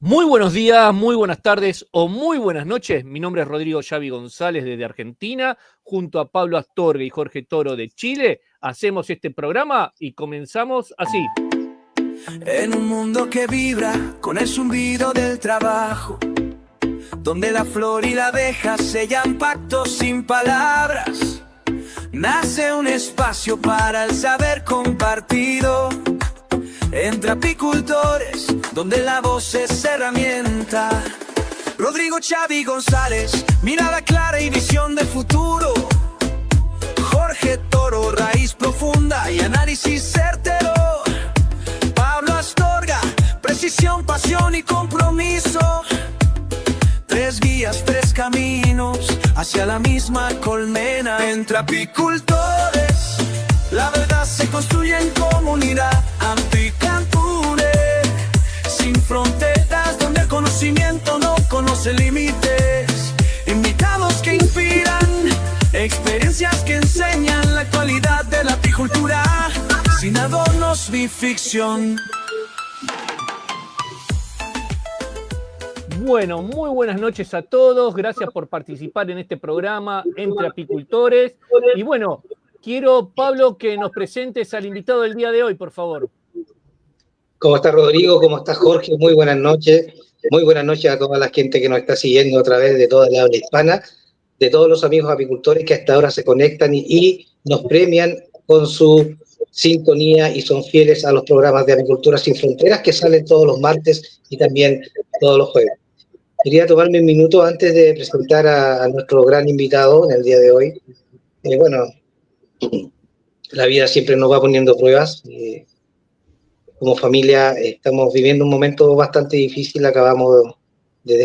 Muy buenos días, muy buenas tardes o muy buenas noches. Mi nombre es Rodrigo Xavi González desde Argentina. Junto a Pablo Astorga y Jorge Toro de Chile, hacemos este programa y comenzamos así. En un mundo que vibra con el zumbido del trabajo, donde la flor y la abeja sellan pactos sin palabras, nace un espacio para el saber compartido entre apicultores, donde la voz es herramienta. Rodrigo Xavi González, mirada clara y visión de futuro. Jorge Toro, raíz profunda y análisis certero. Pablo Astorga, precisión, pasión y compromiso. Tres vías, tres caminos hacia la misma colmena. Entre apicultores, la verdad se construye en comunidad. Apicultores, sin fronteras, donde el conocimiento no conoce límites. Invitados que inspiran, experiencias que enseñan la actualidad de la apicultura, sin adornos ni ficción. Bueno, muy buenas noches a todos. Gracias por participar en este programa Entre Apicultores. Y bueno, quiero, Pablo, que nos presentes al invitado del día de hoy, por favor. ¿Cómo está Rodrigo? ¿Cómo está Jorge? Muy buenas noches. Muy buenas noches a toda la gente que nos está siguiendo a través de toda la habla hispana, de todos los amigos apicultores que hasta ahora se conectan y nos premian con su sintonía y son fieles a los programas de Apicultura Sin Fronteras que salen todos los martes y también todos los jueves. Quería tomarme un minuto antes de presentar a nuestro gran invitado en el día de hoy. Bueno, la vida siempre nos va poniendo pruebas. Como familia estamos viviendo un momento bastante difícil. Acabamos de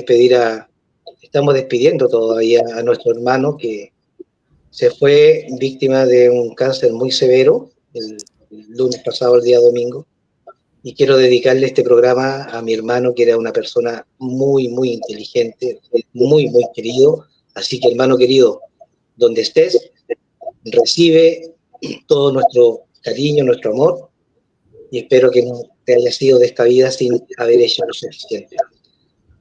estamos despidiendo todavía a nuestro hermano que se fue víctima de un cáncer muy severo el lunes pasado, el día domingo. Y quiero dedicarle este programa a mi hermano, que era una persona muy, muy inteligente, muy, muy querido. Así que, hermano querido, donde estés, recibe todo nuestro cariño, nuestro amor, y espero que no te hayas ido de esta vida sin haber hecho lo suficiente.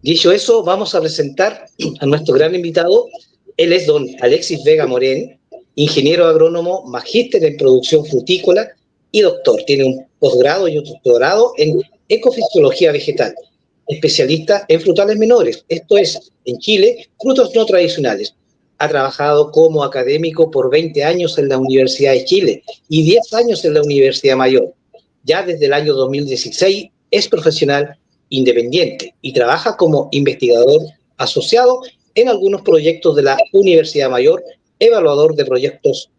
Dicho eso, vamos a presentar a nuestro gran invitado. Él es don Alexis Vega Morén, ingeniero agrónomo, magíster en producción frutícola y doctor. Tiene un posgrado y un doctorado en ecofisiología vegetal, especialista en frutales menores, esto es, en Chile, frutos no tradicionales. Ha trabajado como académico por 20 años en la Universidad de Chile y 10 años en la Universidad Mayor. Ya desde el año 2016 es profesional independiente y trabaja como investigador asociado en algunos proyectos de la Universidad Mayor, evaluador de proyectos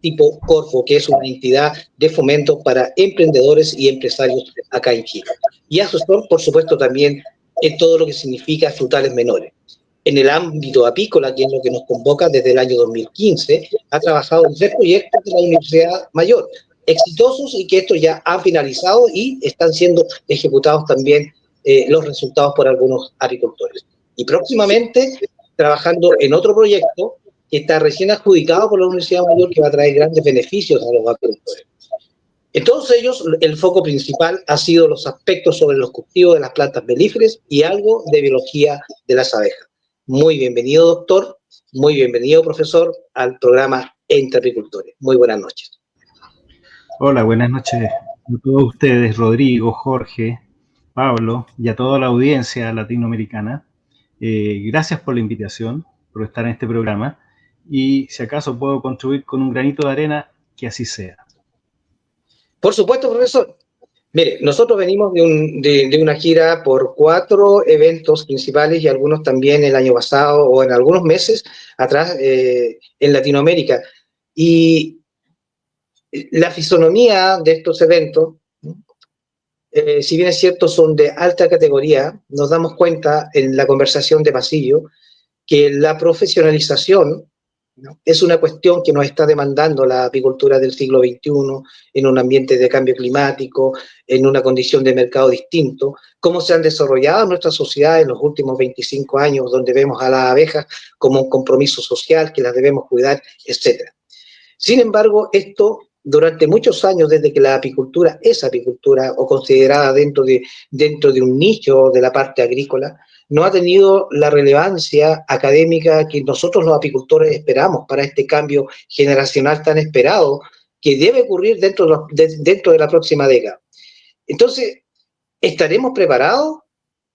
tipo Corfo, que es una entidad de fomento para emprendedores y empresarios acá en Chile. Y asesor, por supuesto, también en todo lo que significa frutales menores. En el ámbito apícola, que es lo que nos convoca desde el año 2015, ha trabajado en 3 proyectos de la Universidad Mayor, exitosos y que estos ya han finalizado y están siendo ejecutados también los resultados por algunos apicultores. Y próximamente trabajando en otro proyecto que está recién adjudicado por la Universidad Mayor, que va a traer grandes beneficios a los apicultores. En todos ellos, el foco principal ha sido los aspectos sobre los cultivos de las plantas melíferas y algo de biología de las abejas. Muy bienvenido, doctor, muy bienvenido, profesor, al programa Entre Apicultores. Muy buenas noches. Hola, buenas noches a todos ustedes, Rodrigo, Jorge, Pablo y a toda la audiencia latinoamericana. Gracias por la invitación, por estar en este programa. Y si acaso puedo contribuir con un granito de arena, que así sea. Por supuesto, profesor. Mire, nosotros venimos de una gira por 4 eventos principales y algunos también el año pasado o en algunos meses atrás en Latinoamérica. Y la fisonomía de estos eventos, si bien es cierto, son de alta categoría, nos damos cuenta en la conversación de pasillo que la profesionalización, ¿no?, es una cuestión que nos está demandando la apicultura del siglo XXI en un ambiente de cambio climático, en una condición de mercado distinto, cómo se han desarrollado nuestras sociedades en los últimos 25 años, donde vemos a las abejas como un compromiso social que las debemos cuidar, etc. Sin embargo, esto durante muchos años, desde que la apicultura es apicultura o considerada dentro de un nicho de la parte agrícola, no ha tenido la relevancia académica que nosotros los apicultores esperamos para este cambio generacional tan esperado que debe ocurrir dentro de la próxima década. Entonces, ¿estaremos preparados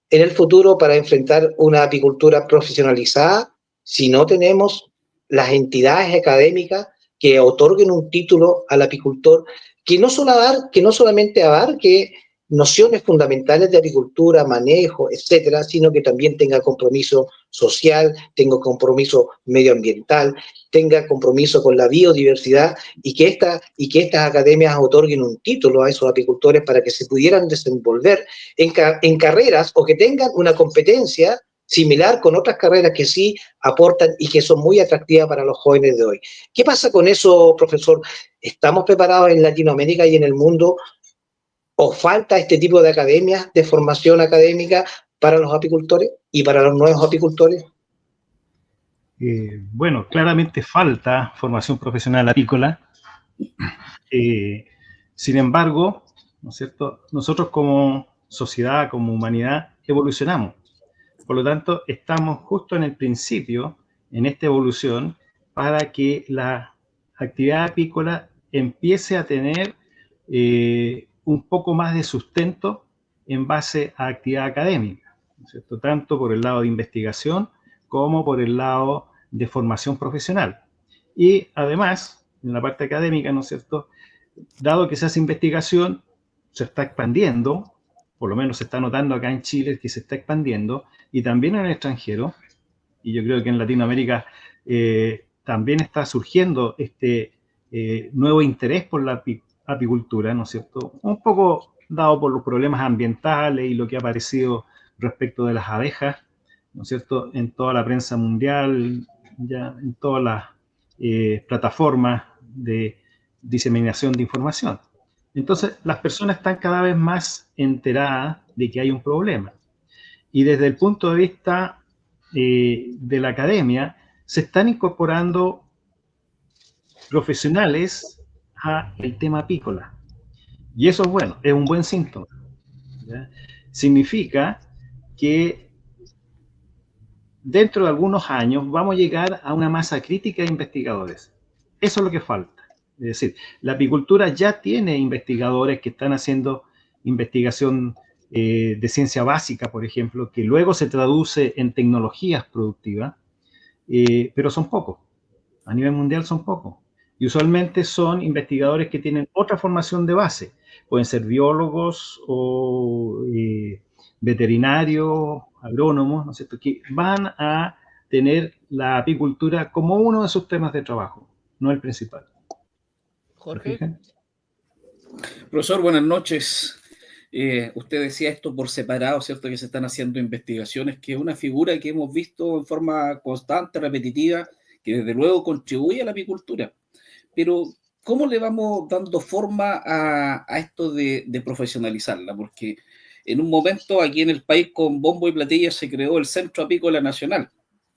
en el futuro para enfrentar una apicultura profesionalizada si no tenemos las entidades académicas que otorguen un título al apicultor que no solamente abarque nociones fundamentales de apicultura, manejo, etcétera, sino que también tenga compromiso social, tenga compromiso medioambiental, tenga compromiso con la biodiversidad y que estas academias otorguen un título a esos apicultores para que se pudieran desenvolver en carreras o que tengan una competencia similar con otras carreras que sí aportan y que son muy atractivas para los jóvenes de hoy. ¿Qué pasa con eso, profesor? ¿Estamos preparados en Latinoamérica y en el mundo? ¿O falta este tipo de academias de formación académica para los apicultores y para los nuevos apicultores? Bueno, claramente falta formación profesional apícola. Sin embargo, ¿no es cierto?, nosotros como sociedad, como humanidad, evolucionamos. Por lo tanto, estamos justo en el principio, en esta evolución, para que la actividad apícola empiece a tener un poco más de sustento en base a actividad académica, ¿no es cierto?, tanto por el lado de investigación como por el lado de formación profesional. Y además, en la parte académica, ¿no es cierto?, dado que se hace investigación, se está expandiendo, por lo menos se está notando acá en Chile que se está expandiendo, y también en el extranjero, y yo creo que en Latinoamérica también está surgiendo este nuevo interés por la apicultura, ¿no es cierto?, un poco dado por los problemas ambientales y lo que ha aparecido respecto de las abejas, ¿no es cierto?, en toda la prensa mundial, ya en todas las plataformas de diseminación de información. Entonces, las personas están cada vez más enteradas de que hay un problema. Y desde el punto de vista de la academia, se están incorporando profesionales al tema apícola. Y eso es bueno, es un buen síntoma, ¿ya? Significa que dentro de algunos años vamos a llegar a una masa crítica de investigadores. Eso es lo que falta. Es decir, la apicultura ya tiene investigadores que están haciendo investigación de ciencia básica, por ejemplo, que luego se traduce en tecnologías productivas, pero son pocos. A nivel mundial son pocos. Y usualmente son investigadores que tienen otra formación de base. Pueden ser biólogos o veterinarios, agrónomos, ¿no es cierto?, que van a tener la apicultura como uno de sus temas de trabajo, no el principal. Jorge. Profesor, buenas noches. Usted decía esto por separado, ¿cierto?, que se están haciendo investigaciones, que es una figura que hemos visto en forma constante, repetitiva, que desde luego contribuye a la apicultura. Pero, ¿cómo le vamos dando forma a esto de profesionalizarla? Porque en un momento aquí en el país con bombo y platillo se creó el Centro Apícola Nacional,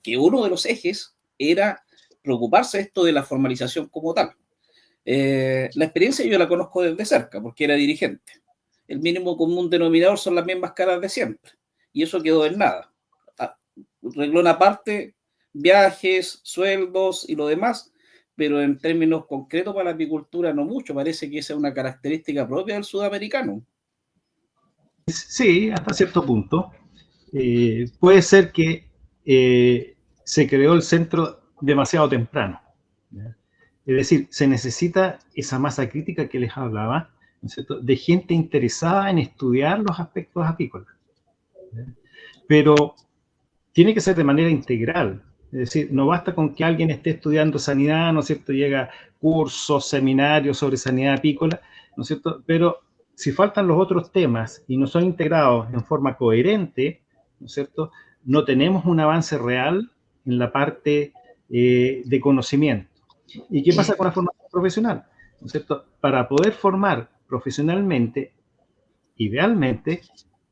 que uno de los ejes era preocuparse esto de la formalización como tal. La experiencia yo la conozco desde cerca, porque era dirigente. El mínimo común denominador son las mismas caras de siempre, y eso quedó en nada. Renglón aparte, viajes, sueldos y lo demás, pero en términos concretos para la apicultura no mucho. Parece que esa es una característica propia del sudamericano. Sí, hasta cierto punto. Puede ser que se creó el centro demasiado temprano, ¿ya? Es decir, se necesita esa masa crítica que les hablaba, ¿no es cierto?, de gente interesada en estudiar los aspectos apícolas, ¿ya? Pero tiene que ser de manera integral. Es decir, no basta con que alguien esté estudiando sanidad, ¿no es cierto?, llega cursos, seminarios sobre sanidad apícola, ¿no es cierto?, pero si faltan los otros temas y no son integrados en forma coherente, ¿no es cierto?, no tenemos un avance real en la parte de conocimiento. ¿Y qué pasa con la formación profesional? ¿No es cierto? Para poder formar profesionalmente, idealmente,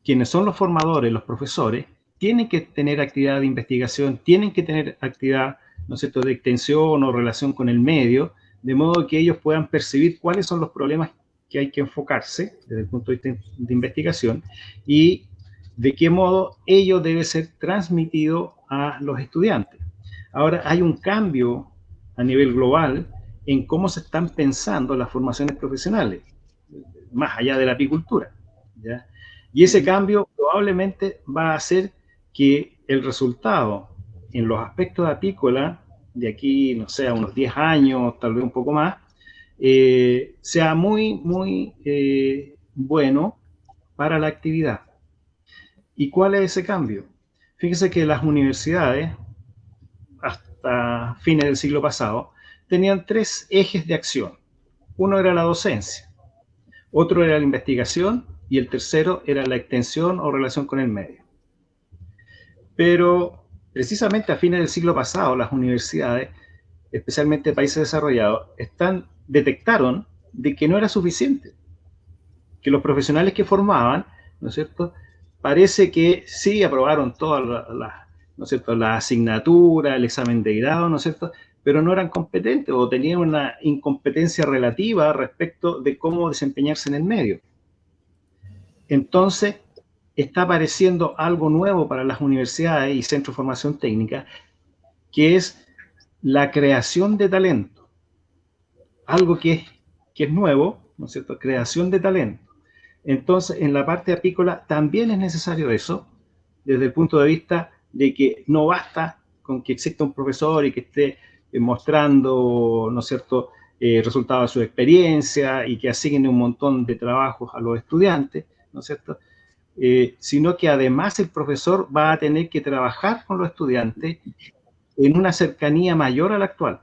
quienes son los formadores, los profesores, tienen que tener actividad de investigación, tienen que tener actividad, ¿no es cierto?, de extensión o relación con el medio, de modo que ellos puedan percibir cuáles son los problemas que hay que enfocarse desde el punto de vista de investigación y de qué modo ello debe ser transmitido a los estudiantes. Ahora, hay un cambio a nivel global en cómo se están pensando las formaciones profesionales, más allá de la apicultura, ¿ya? Y ese cambio probablemente va a hacer que el resultado en los aspectos apícola, de aquí, no sé, a unos 10 años, tal vez un poco más, sea muy bueno para la actividad. ¿Y cuál es ese cambio? Fíjese que las universidades, hasta fines del siglo pasado, tenían 3 ejes de acción. Uno era la docencia, otro era la investigación y el tercero era la extensión o relación con el medio. Pero precisamente a fines del siglo pasado, las universidades, especialmente países desarrollados, detectaron de que no era suficiente, que los profesionales que formaban, ¿no es cierto?, parece que sí aprobaron todas ¿no es cierto?, la asignatura, el examen de grado, ¿no es cierto?, pero no eran competentes o tenían una incompetencia relativa respecto de cómo desempeñarse en el medio. Entonces, está apareciendo algo nuevo para las universidades y centros de formación técnica, que es la creación de talento. Algo que es nuevo, ¿no es cierto?, creación de talento. Entonces, en la parte apícola también es necesario eso, desde el punto de vista de que no basta con que exista un profesor y que esté mostrando, ¿no es cierto?, resultados de su experiencia y que asigne un montón de trabajos a los estudiantes, ¿no es cierto?, sino que además el profesor va a tener que trabajar con los estudiantes en una cercanía mayor a la actual.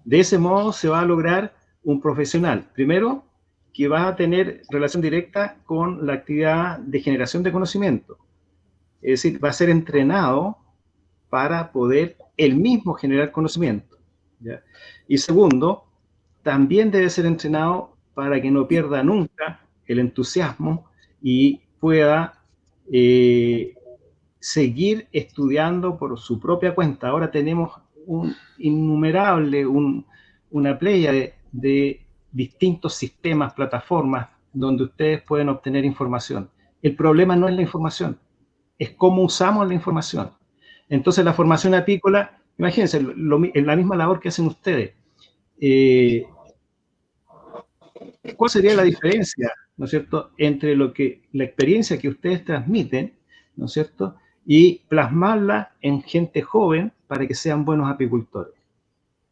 De ese modo se va a lograr un profesional, primero, que va a tener relación directa con la actividad de generación de conocimiento. Es decir, va a ser entrenado para poder él mismo generar conocimiento, ¿ya? Y segundo, también debe ser entrenado para que no pierda nunca el entusiasmo y pueda seguir estudiando por su propia cuenta. Ahora tenemos una playa de distintos sistemas, plataformas, donde ustedes pueden obtener información. El problema no es la información, es cómo usamos la información. Entonces, la formación apícola, imagínense, en la misma labor que hacen ustedes. ¿Cuál sería la diferencia, ¿no es cierto?, entre la experiencia que ustedes transmiten, ¿no es cierto?, y plasmarla en gente joven para que sean buenos apicultores?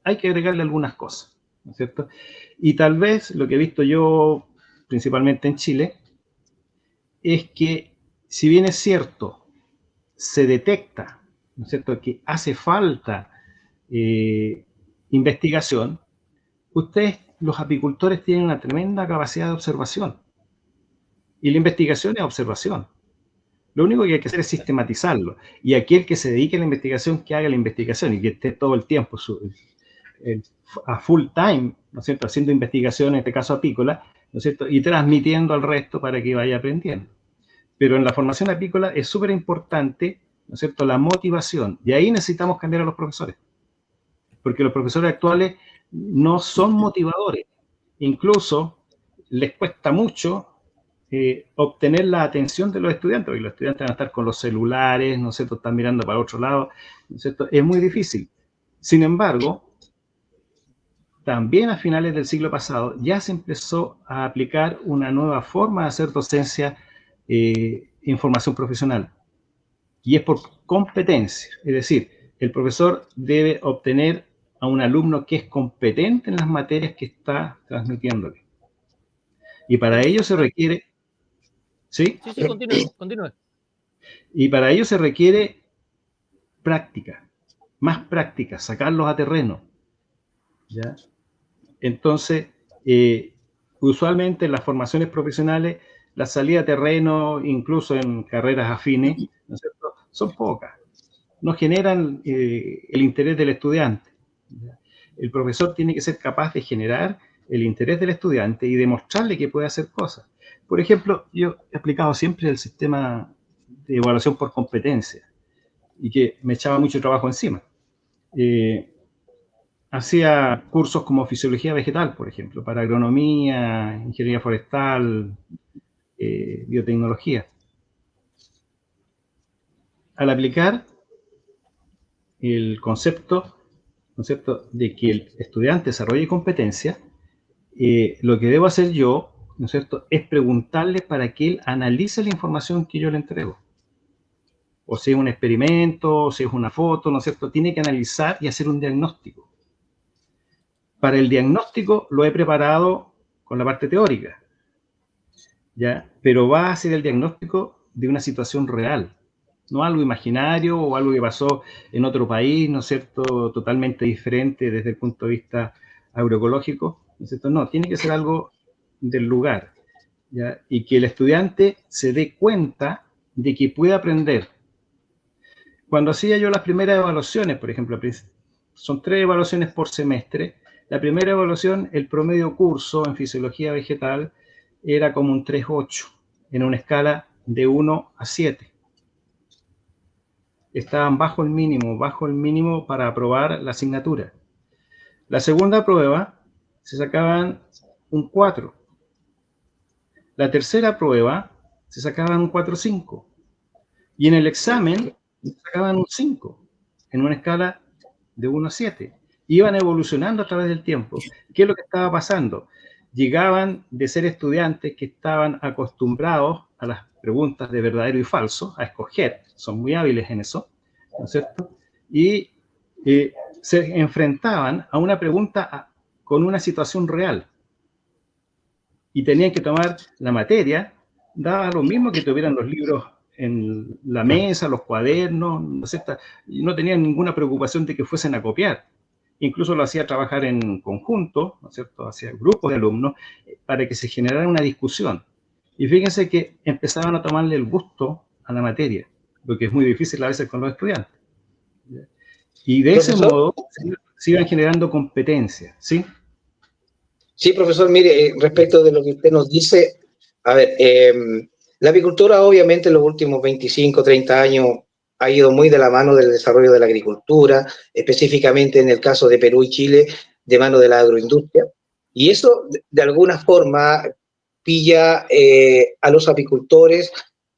Hay que agregarle algunas cosas, ¿no es cierto? Y tal vez lo que he visto yo, principalmente en Chile, es que, si bien es cierto, se detecta, ¿no es cierto?, que hace falta investigación, ustedes, los apicultores, tienen una tremenda capacidad de observación. Y la investigación es observación. Lo único que hay que hacer es sistematizarlo. Y aquel que se dedique a la investigación, que haga la investigación y que esté todo el tiempo a full time, ¿no es cierto?, haciendo investigación, en este caso apícola, ¿no es cierto?, y transmitiendo al resto para que vaya aprendiendo. Pero en la formación apícola es súper importante, ¿no es cierto?, la motivación. Y ahí necesitamos cambiar a los profesores. Porque los profesores actuales no son motivadores. Incluso les cuesta mucho obtener la atención de los estudiantes, porque los estudiantes van a estar con los celulares, ¿no es cierto?, están mirando para otro lado, ¿no es cierto?, es muy difícil. Sin embargo, también a finales del siglo pasado ya se empezó a aplicar una nueva forma de hacer docencia en formación profesional, y es por competencia. Es decir, el profesor debe obtener a un alumno que es competente en las materias que está transmitiéndole. Y para ello se requiere... ¿Sí? Sí, continúe. Y para ello se requiere práctica, más práctica, sacarlos a terreno, ¿ya? Entonces, usualmente en las formaciones profesionales, la salida a terreno, incluso en carreras afines, ¿no es cierto?, son pocas. No generan el interés del estudiante, ¿ya? El profesor tiene que ser capaz de generar el interés del estudiante y demostrarle que puede hacer cosas. Por ejemplo, yo he aplicado siempre el sistema de evaluación por competencia y que me echaba mucho trabajo encima. hacía cursos como fisiología vegetal, por ejemplo, para agronomía, ingeniería forestal, biotecnología. Al aplicar el concepto de que el estudiante desarrolle competencia, lo que debo hacer yo, ¿no es cierto?, es preguntarle para que él analice la información que yo le entrego. O si es un experimento, o si es una foto, ¿no es cierto?, tiene que analizar y hacer un diagnóstico. Para el diagnóstico lo he preparado con la parte teórica, ¿ya? Pero va a hacer el diagnóstico de una situación real, no algo imaginario o algo que pasó en otro país, ¿no es cierto?, totalmente diferente desde el punto de vista agroecológico, ¿no es cierto? No, tiene que ser algo del lugar, ¿ya? Y que el estudiante se dé cuenta de que puede aprender. Cuando hacía yo las primeras evaluaciones, por ejemplo, son 3 evaluaciones por semestre. La primera evaluación, el promedio curso en fisiología vegetal era como un 3,8 en una escala de 1 a 7. Estaban bajo el mínimo para aprobar la asignatura. La segunda prueba se sacaban un 4. La tercera prueba se sacaban un 4,5. Y en el examen sacaban un 5 en una escala de 1 a 7. Iban evolucionando a través del tiempo. ¿Qué es lo que estaba pasando? Llegaban de ser estudiantes que estaban acostumbrados a las preguntas de verdadero y falso, a escoger, son muy hábiles en eso, ¿no es cierto? Y se enfrentaban a una pregunta con una situación real. Y tenían que tomar la materia, daba lo mismo que tuvieran los libros en la mesa, los cuadernos, ¿no es cierto? Y no tenían ninguna preocupación de que fuesen a copiar. Incluso lo hacía trabajar en conjunto, ¿no es cierto?, hacía grupos de alumnos para que se generara una discusión. Y fíjense que empezaban a tomarle el gusto a la materia, lo que es muy difícil a veces con los estudiantes. Y de ese modo se iban generando competencias, ¿sí? Sí, profesor, mire, respecto de lo que usted nos dice, a ver, la apicultura obviamente en los últimos 25, 30 años ha ido muy de la mano del desarrollo de la agricultura, específicamente en el caso de Perú y Chile, de mano de la agroindustria, y eso de alguna forma pilla a los apicultores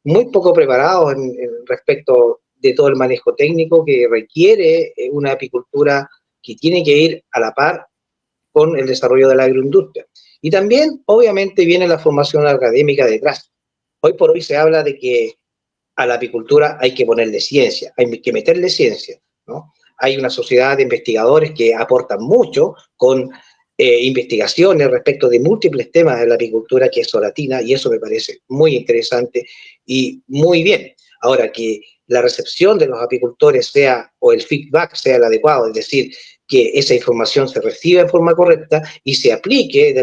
muy poco preparados en respecto de todo el manejo técnico que requiere una apicultura que tiene que ir a la par con el desarrollo de la agroindustria. Y también, obviamente, viene la formación académica detrás. Hoy por hoy se habla de que a la apicultura hay que ponerle ciencia, hay que meterle ciencia, ¿no? Hay una sociedad de investigadores que aportan mucho con investigaciones respecto de múltiples temas de la apicultura, que es Soratina, y eso me parece muy interesante y muy bien. Ahora, que la recepción de los apicultores sea, o el feedback sea el adecuado, es decir, que esa información se reciba en forma correcta y se aplique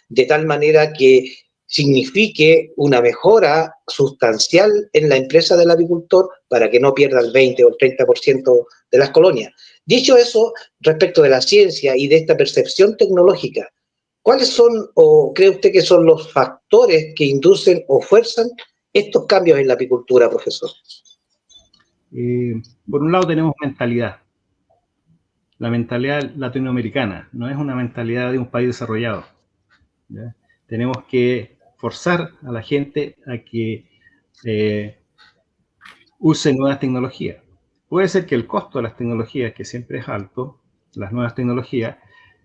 de tal manera que signifique una mejora sustancial en la empresa del apicultor para que no pierda el 20 o el 30% de las colonias. Dicho eso, respecto de la ciencia y de esta percepción tecnológica, ¿cuáles son, o cree usted que son los factores que inducen o fuerzan estos cambios en la apicultura, profesor? Por un lado tenemos mentalidad. La mentalidad latinoamericana no es una mentalidad de un país desarrollado, ¿ya? Tenemos que forzar a la gente a que use nuevas tecnologías. Puede ser que el costo de las tecnologías, que siempre es alto, las nuevas tecnologías,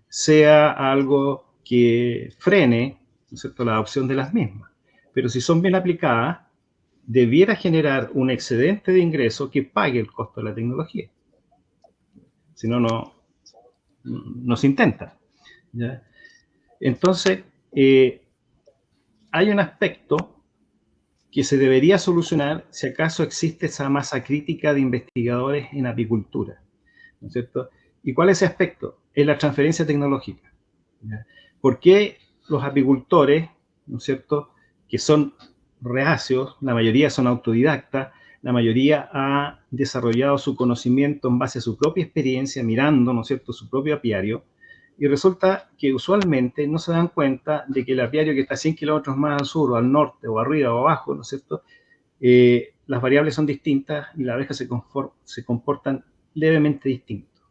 sea algo que frene, ¿no es cierto?, la adopción de las mismas. Pero si son bien aplicadas, debiera generar un excedente de ingreso que pague el costo de la tecnología. Si no, no se intenta, ¿ya? Entonces, hay un aspecto que se debería solucionar si acaso existe esa masa crítica de investigadores en apicultura, ¿no es cierto? ¿Y cuál es ese aspecto? Es la transferencia tecnológica, ¿ya? ¿Por qué los apicultores, ¿no es cierto?, que son reacios, la mayoría son autodidactas, la mayoría ha desarrollado su conocimiento en base a su propia experiencia, mirando, ¿no es cierto?, su propio apiario, y resulta que usualmente no se dan cuenta de que el apiario que está 100 kilómetros más al sur, o al norte, o arriba, o abajo, ¿no es cierto?, las variables son distintas y las abejas se comportan levemente distinto.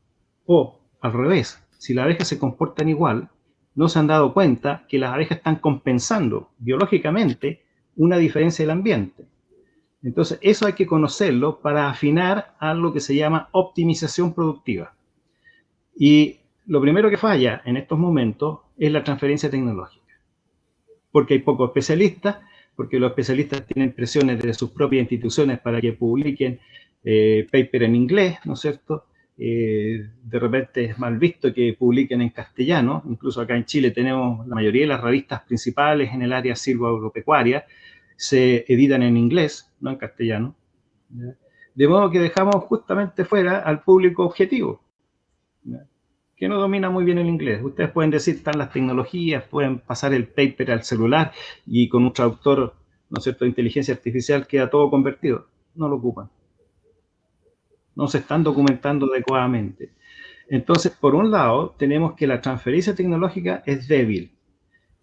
O, al revés, si las abejas se comportan igual, no se han dado cuenta que las abejas están compensando biológicamente una diferencia del ambiente. Entonces, eso hay que conocerlo para afinar a lo que se llama optimización productiva. Y lo primero que falla en estos momentos es la transferencia tecnológica, porque hay pocos especialistas, porque los especialistas tienen presiones de sus propias instituciones para que publiquen paper en inglés, ¿no es cierto? De repente es mal visto que publiquen en castellano. Incluso acá en Chile tenemos la mayoría de las revistas principales en el área silvoagropecuaria se editan en inglés, no en castellano. De modo que dejamos justamente fuera al público objetivo, que no domina muy bien el inglés. Ustedes pueden decir, están las tecnologías, pueden pasar el paper al celular y con un traductor, ¿no es cierto?, de inteligencia artificial queda todo convertido. No lo ocupan. No se están documentando adecuadamente. Entonces, por un lado, tenemos que la transferencia tecnológica es débil.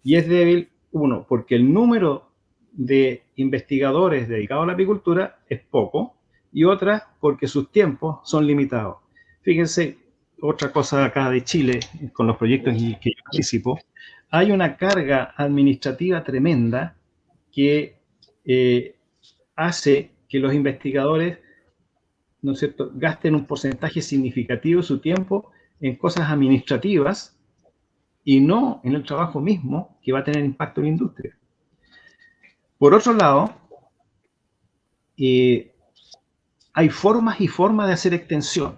Y es débil, uno, porque el número de investigadores dedicados a la apicultura es poco, y otra, porque sus tiempos son limitados. Fíjense, otra cosa acá de Chile, con los proyectos en que yo participo, hay una carga administrativa tremenda que hace que los investigadores, ¿no es cierto?, gasten un porcentaje significativo de su tiempo en cosas administrativas y no en el trabajo mismo que va a tener impacto en la industria. Por otro lado, hay formas y formas de hacer extensión.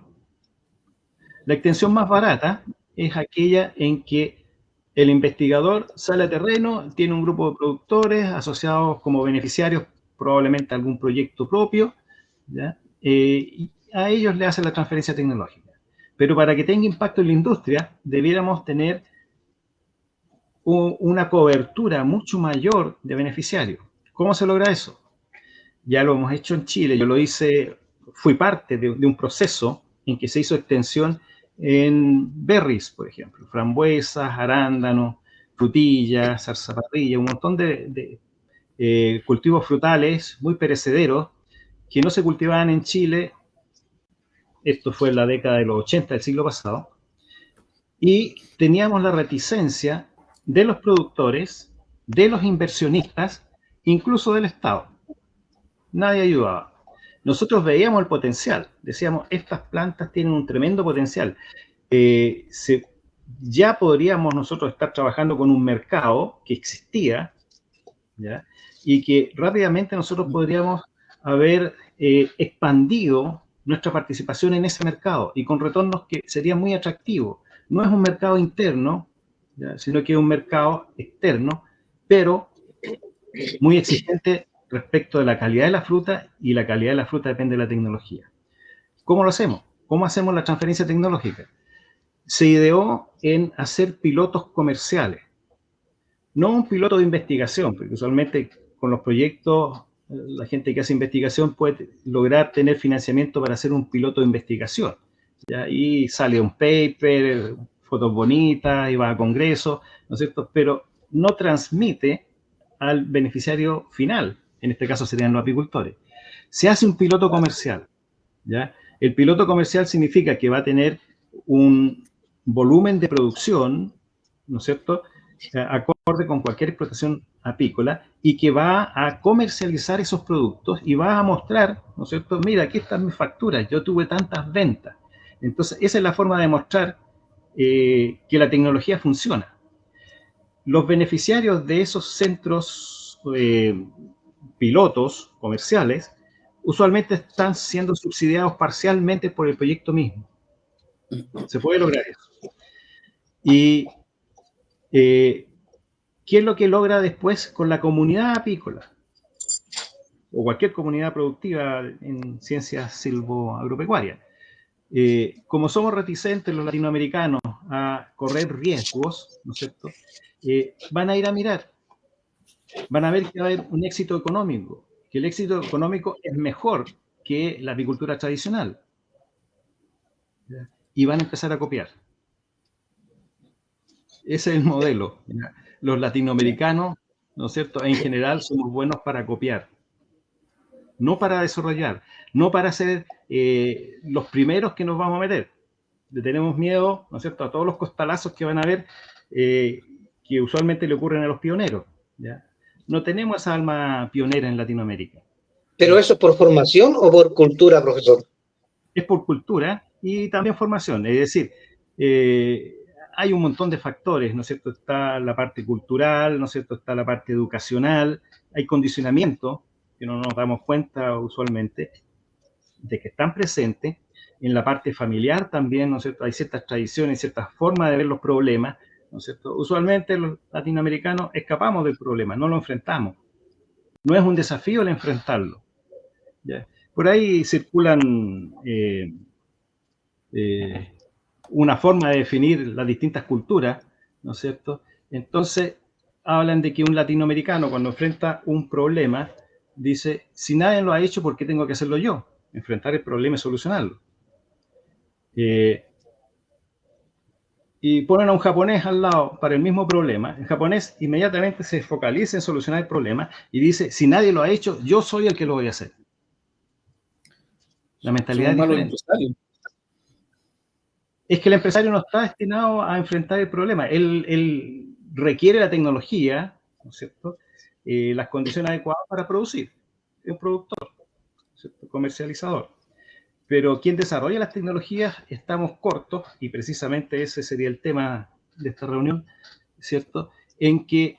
La extensión más barata es aquella en que el investigador sale a terreno, tiene un grupo de productores asociados como beneficiarios, probablemente a algún proyecto propio, ¿ya? Y a ellos le hace la transferencia tecnológica. Pero para que tenga impacto en la industria, debiéramos tener una cobertura mucho mayor de beneficiarios. ¿Cómo se logra eso? Ya lo hemos hecho en Chile. Yo lo hice, fui parte de un proceso en que se hizo extensión en berries, por ejemplo, frambuesas, arándanos, frutillas, zarzaparrilla, un montón de cultivos frutales muy perecederos que no se cultivaban en Chile. Esto fue en la década de los 80 del siglo pasado. Y teníamos la reticencia de los productores, de los inversionistas, incluso del Estado. Nadie ayudaba. Nosotros veíamos el potencial, decíamos, estas plantas tienen un tremendo potencial. Ya podríamos nosotros estar trabajando con un mercado que existía, ¿ya? Y que rápidamente nosotros podríamos haber expandido nuestra participación en ese mercado y con retornos que serían muy atractivos. No es un mercado interno, ¿ya?, sino que es un mercado externo, pero muy exigente respecto de la calidad de la fruta, y la calidad de la fruta depende de la tecnología. ¿Cómo lo hacemos? ¿Cómo hacemos la transferencia tecnológica? Se ideó en hacer pilotos comerciales, no un piloto de investigación, porque usualmente con los proyectos la gente que hace investigación puede lograr tener financiamiento para hacer un piloto de investigación, ¿ya? Y sale un paper, fotos bonitas, y va a congresos, ¿no es cierto?, pero no transmite al beneficiario final. En este caso serían los apicultores. Se hace un piloto comercial, ¿ya? El piloto comercial significa que va a tener un volumen de producción, ¿no es cierto?, acorde con cualquier explotación apícola, y que va a comercializar esos productos y va a mostrar, ¿no es cierto?, mira, aquí están mis facturas, yo tuve tantas ventas. Entonces, esa es la forma de mostrar que la tecnología funciona. Los beneficiarios de esos centros pilotos comerciales usualmente están siendo subsidiados parcialmente por el proyecto mismo. Se puede lograr eso. Y ¿qué es lo que logra después con la comunidad apícola o cualquier comunidad productiva en ciencias silvoagropecuarias? Como somos reticentes los latinoamericanos a correr riesgos, ¿no es cierto?, van a ir a mirar, van a ver que va a haber un éxito económico, que el éxito económico es mejor que la apicultura tradicional, y van a empezar a copiar. Ese es el modelo. Los latinoamericanos, ¿no es cierto?, en general somos buenos para copiar, no para desarrollar, no para ser los primeros que nos vamos a meter, Le tenemos miedo, ¿no es cierto?, a todos los costalazos que van a haber, que usualmente le ocurren a los pioneros, ¿ya? No tenemos esa alma pionera en Latinoamérica. ¿Pero eso es por formación o por cultura, profesor? Es por cultura y también formación. Es decir, hay un montón de factores, ¿no es cierto? Está la parte cultural, ¿no es cierto? Está la parte educacional, hay condicionamientos que no nos damos cuenta usualmente de que están presentes. En la parte familiar también, ¿no es cierto? Hay ciertas tradiciones, ciertas formas de ver los problemas, ¿no es cierto? Usualmente los latinoamericanos escapamos del problema, no lo enfrentamos. No es un desafío el enfrentarlo, ¿ya? Por ahí circulan una forma de definir las distintas culturas, ¿no es cierto? Entonces, hablan de que un latinoamericano cuando enfrenta un problema, dice, si nadie lo ha hecho, ¿por qué tengo que hacerlo yo? Enfrentar el problema y solucionarlo. Y ponen a un japonés al lado para el mismo problema. El japonés inmediatamente se focaliza en solucionar el problema y dice, si nadie lo ha hecho, yo soy el que lo voy a hacer. La mentalidad es diferente. Es que el empresario no está destinado a enfrentar el problema. Él requiere la tecnología, ¿no es cierto?, las condiciones adecuadas para producir. Es un productor, ¿no es cierto?, comercializador. Pero quien desarrolla las tecnologías estamos cortos, y precisamente ese sería el tema de esta reunión, ¿cierto?, en que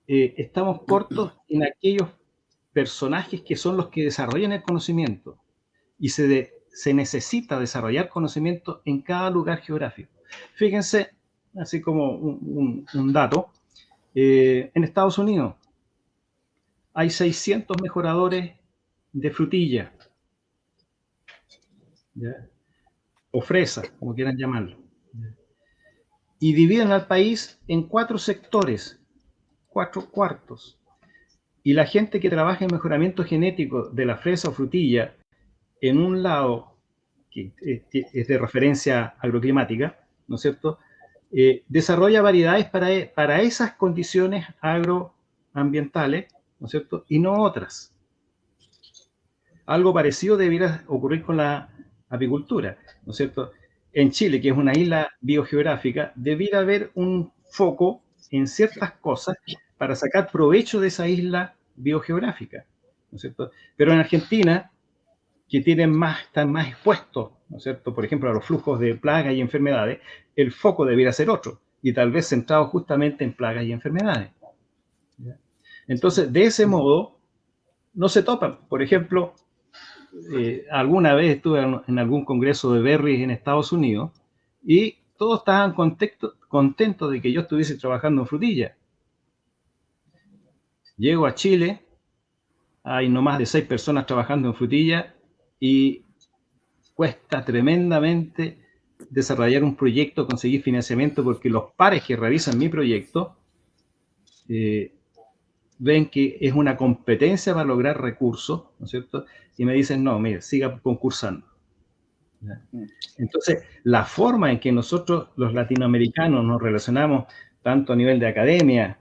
estamos cortos en aquellos personajes que son los que desarrollan el conocimiento, y se necesita desarrollar conocimiento en cada lugar geográfico. Fíjense, así como un dato, en Estados Unidos hay 600 mejoradores de frutilla, ¿ya?, o fresa, como quieran llamarlo, ¿ya?, y dividen al país en 4 sectores, 4 cuartos, y la gente que trabaja en mejoramiento genético de la fresa o frutilla en un lado que es de referencia agroclimática, ¿no es cierto?, desarrolla variedades para esas condiciones agroambientales, ¿no es cierto?, y no otras. Algo parecido debiera ocurrir con la apicultura, ¿no es cierto? En Chile, que es una isla biogeográfica, debiera haber un foco en ciertas cosas para sacar provecho de esa isla biogeográfica, ¿no es cierto? Pero en Argentina, que están más expuestos, ¿no es cierto?, por ejemplo, a los flujos de plagas y enfermedades, el foco debiera ser otro, y tal vez centrado justamente en plagas y enfermedades. ¿Ya? Entonces, de ese modo, no se topan. Por ejemplo, alguna vez estuve en algún congreso de berries en Estados Unidos, y todos estaban contentos de que yo estuviese trabajando en frutilla. Llego a Chile, hay no más de 6 personas trabajando en frutilla, y cuesta tremendamente desarrollar un proyecto, conseguir financiamiento, porque los pares que realizan mi proyecto ven que es una competencia para lograr recursos, ¿no es cierto?, y me dicen, no, mire, siga concursando. ¿Ya? Entonces, la forma en que nosotros, los latinoamericanos, nos relacionamos, tanto a nivel de academia,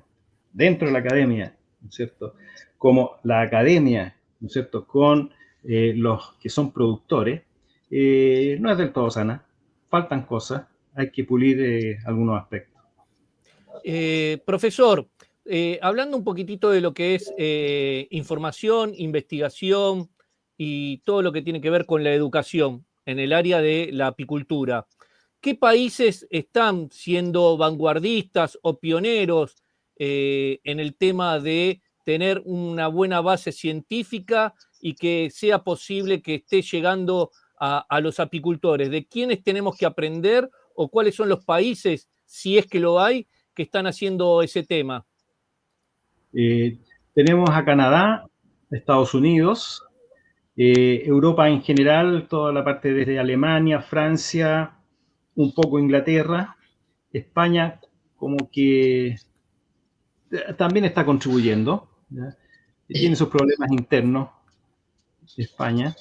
dentro de la academia, ¿no es cierto?, como la academia, ¿no es cierto?, con los que son productores, no es del todo sana. Faltan cosas, hay que pulir algunos aspectos. Profesor, hablando un poquitito de lo que es información, investigación y todo lo que tiene que ver con la educación en el área de la apicultura, ¿qué países están siendo vanguardistas o pioneros en el tema de tener una buena base científica y que sea posible que esté llegando a los apicultores? ¿De quiénes tenemos que aprender o cuáles son los países, si es que lo hay, que están haciendo ese tema? Tenemos a Canadá, Estados Unidos, Europa en general, toda la parte desde Alemania, Francia, un poco Inglaterra, España como que también está contribuyendo, ¿ya? Tiene sus problemas internos, España,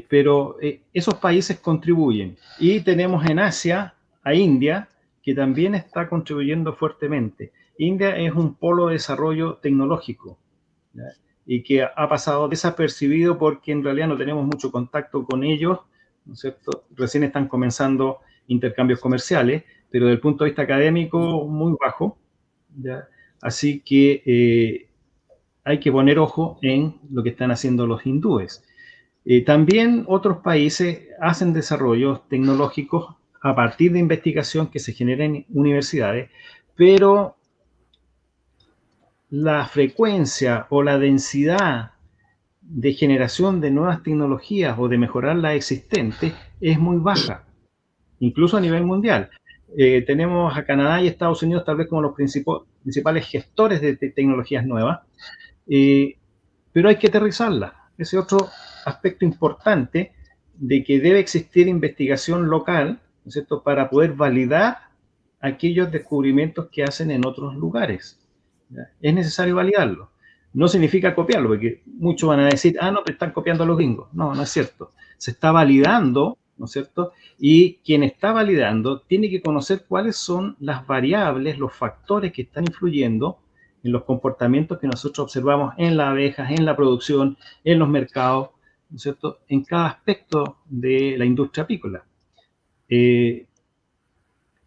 pero esos países contribuyen. Y tenemos en Asia a India, que también está contribuyendo fuertemente. India es un polo de desarrollo tecnológico, ¿ya?, y que ha pasado desapercibido porque en realidad no tenemos mucho contacto con ellos, ¿no es cierto? Recién están comenzando intercambios comerciales, pero desde el punto de vista académico muy bajo, ¿ya? Así que hay que poner ojo en lo que están haciendo los hindúes. También otros países hacen desarrollos tecnológicos a partir de investigación que se genera en universidades, pero la frecuencia o la densidad de generación de nuevas tecnologías o de mejorar las existentes es muy baja, incluso a nivel mundial. Tenemos a Canadá y Estados Unidos tal vez como los principales gestores de tecnologías nuevas, pero hay que aterrizarlas. Ese otro aspecto importante de que debe existir investigación local, ¿no es cierto?, para poder validar aquellos descubrimientos que hacen en otros lugares. ¿Ya? Es necesario validarlo. No significa copiarlo, porque muchos van a decir, no, pero están copiando a los gringos. No, no es cierto. Se está validando, ¿no es cierto? Y quien está validando tiene que conocer cuáles son las variables, los factores que están influyendo en los comportamientos que nosotros observamos en las abejas, en la producción, en los mercados, ¿no es cierto?, en cada aspecto de la industria apícola.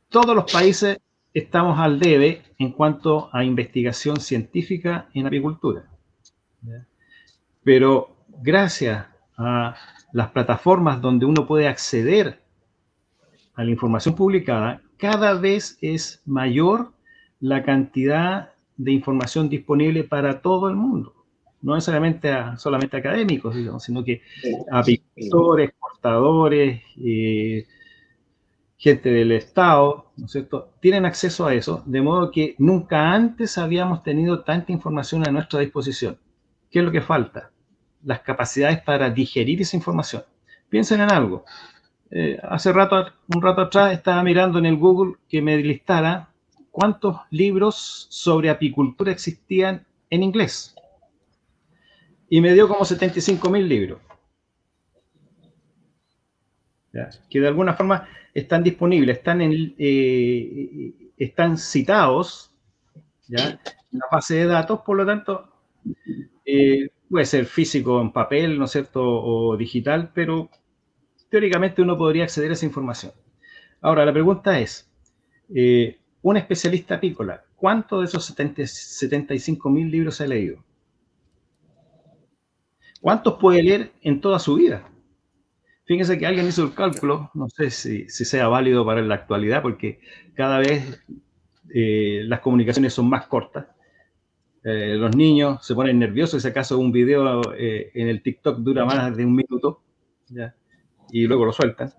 Todos los países estamos al debe en cuanto a investigación científica en apicultura. ¿Ya? Pero gracias a las plataformas donde uno puede acceder a la información publicada, cada vez es mayor la cantidad de información disponible para todo el mundo. No necesariamente solamente académicos, digamos, sino que apicultores, exportadores, gente del Estado, ¿no es cierto?, tienen acceso a eso, de modo que nunca antes habíamos tenido tanta información a nuestra disposición. ¿Qué es lo que falta? Las capacidades para digerir esa información. Piensen en algo. Un rato atrás estaba mirando en el Google que me listara cuántos libros sobre apicultura existían en inglés. Y me dio como 75.000 libros. ¿Ya? Que de alguna forma están disponibles, están citados, ¿ya?, en la base de datos, por lo tanto, puede ser físico en papel, ¿no es cierto?, o digital, pero teóricamente uno podría acceder a esa información. Ahora, la pregunta es, un especialista apícola, ¿cuántos de esos 75.000 libros ha leído? ¿Cuántos puede leer en toda su vida? Fíjense que alguien hizo el cálculo, no sé si sea válido para la actualidad, porque cada vez las comunicaciones son más cortas. Los niños se ponen nerviosos, si acaso un video en el TikTok dura más de 1 minuto, ¿ya?, y luego lo sueltan,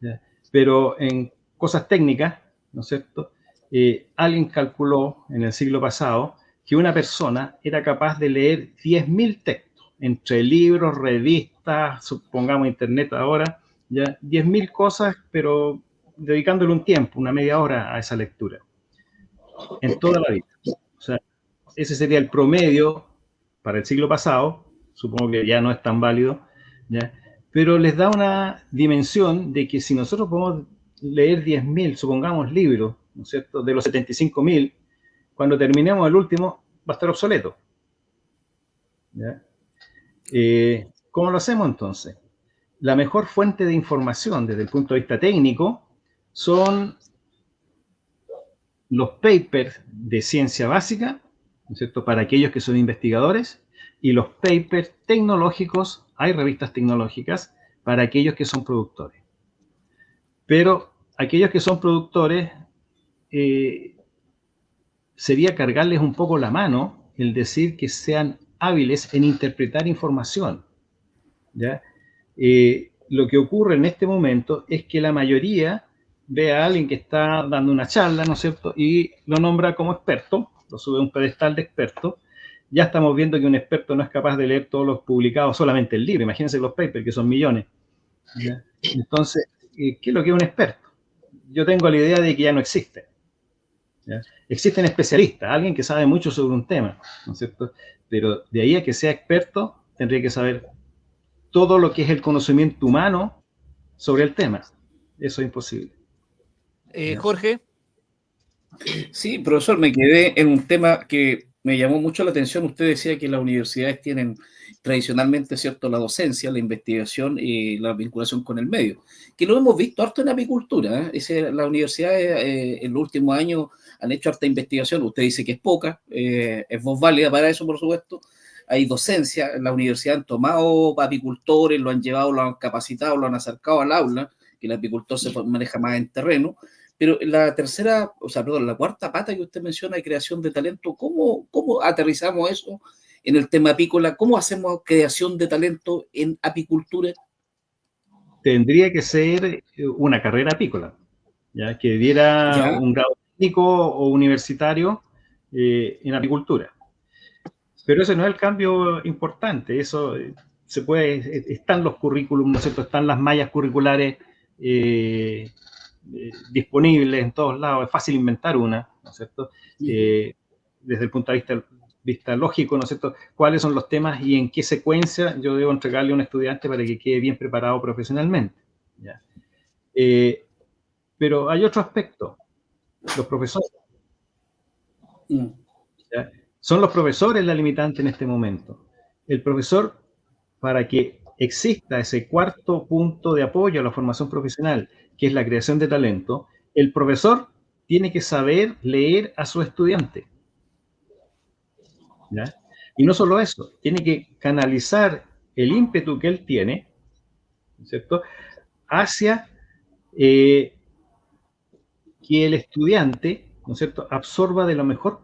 ¿ya? Pero en cosas técnicas, ¿no es cierto?, alguien calculó en el siglo pasado que una persona era capaz de leer 10.000 textos, entre libros, revistas, supongamos internet ahora, ya 10.000 cosas, pero dedicándole un tiempo, una media hora a esa lectura, en toda la vida. O sea, ese sería el promedio para el siglo pasado, supongo que ya no es tan válido, ¿ya?, pero les da una dimensión de que si nosotros podemos leer 10.000, supongamos, libros, ¿no es cierto?, de los 75.000, cuando terminemos el último va a estar obsoleto. ¿Ya? ¿Cómo lo hacemos entonces? La mejor fuente de información desde el punto de vista técnico son los papers de ciencia básica, ¿no es cierto?, para aquellos que son investigadores, y los papers tecnológicos, hay revistas tecnológicas para aquellos que son productores. Pero aquellos que son productores, sería cargarles un poco la mano el decir que sean hábiles en interpretar información, ¿ya? Lo que ocurre en este momento es que la mayoría ve a alguien que está dando una charla, ¿no es cierto?, y lo nombra como experto, lo sube a un pedestal de experto. Ya estamos viendo que un experto no es capaz de leer todos los publicados, solamente el libro. Imagínense los papers, que son millones, ¿ya? Entonces, ¿qué es lo que es un experto? Yo tengo la idea de que ya no existe, ¿ya? Existen especialistas, alguien que sabe mucho sobre un tema, ¿no es cierto? Pero de ahí a que sea experto, tendría que saber todo lo que es el conocimiento humano sobre el tema. Eso es imposible. Jorge. Sí, profesor, me quedé en un tema que Me llamó mucho la atención, usted decía que las universidades tienen tradicionalmente, ¿cierto?, la docencia, la investigación y la vinculación con el medio, que lo hemos visto harto en apicultura, ¿eh? Las universidades en los últimos años han hecho harta investigación, usted dice que es poca, es voz válida para eso, por supuesto. Hay docencia, en la universidad han tomado apicultores, lo han llevado, lo han capacitado, lo han acercado al aula, que el apicultor se maneja más en terreno. Pero la tercera, o sea, perdón, la cuarta pata que usted menciona de creación de talento, ¿cómo aterrizamos eso en el tema apícola? ¿Cómo hacemos creación de talento en apicultura? Tendría que ser una carrera apícola, ¿ya? Que diera ¿Ya? un grado técnico o universitario en apicultura. Pero ese no es el cambio importante, eso se puede, están los currículums, ¿no es cierto? Están las mallas curriculares disponibles en todos lados, es fácil inventar una, ¿no es cierto? Desde el punto de vista lógico, ¿no es cierto? ¿Cuáles son los temas y en qué secuencia yo debo entregarle a un estudiante para que quede bien preparado profesionalmente? ¿Ya? Pero hay otro aspecto, los profesores. ¿Ya? Son los profesores la limitante en este momento. El profesor, para que exista ese cuarto punto de apoyo a la formación profesional, que es la creación de talento, el profesor tiene que saber leer a su estudiante. ¿Ya? Y no solo eso, tiene que canalizar el ímpetu que él tiene, ¿cierto?, hacia que el estudiante, ¿no es cierto?, absorba de la mejor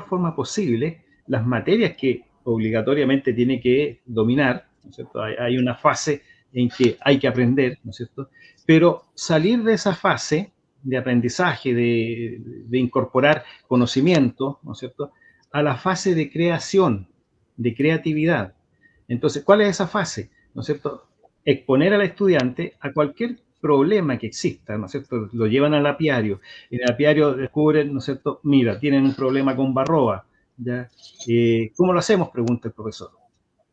forma posible las materias que obligatoriamente tiene que dominar, ¿no es cierto? Hay una fase en que hay que aprender, ¿no es cierto? Pero salir de esa fase de aprendizaje, de incorporar conocimiento, ¿no es cierto?, a la fase de creación, de creatividad. Entonces, ¿cuál es esa fase? ¿No es cierto? Exponer al estudiante a cualquier problema que exista, ¿no es cierto? Lo llevan al apiario. En el apiario descubren, ¿no es cierto? Mira, tienen un problema con Varroa, ¿ya? ¿Cómo lo hacemos?, pregunta el profesor,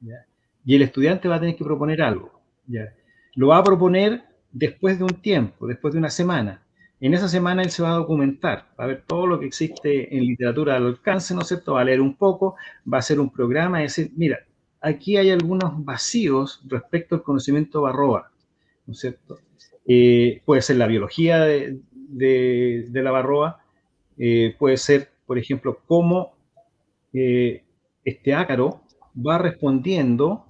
¿ya? Y el estudiante va a tener que proponer algo, ¿ya? Lo va a proponer después de un tiempo, después de una semana. En esa semana él se va a documentar, va a ver todo lo que existe en literatura al alcance, ¿no es cierto? Va a leer un poco, va a hacer un programa y decir, mira, aquí hay algunos vacíos respecto al conocimiento Varroa, ¿no es cierto? Puede ser la biología de la Varroa, puede ser, por ejemplo, cómo este ácaro va respondiendo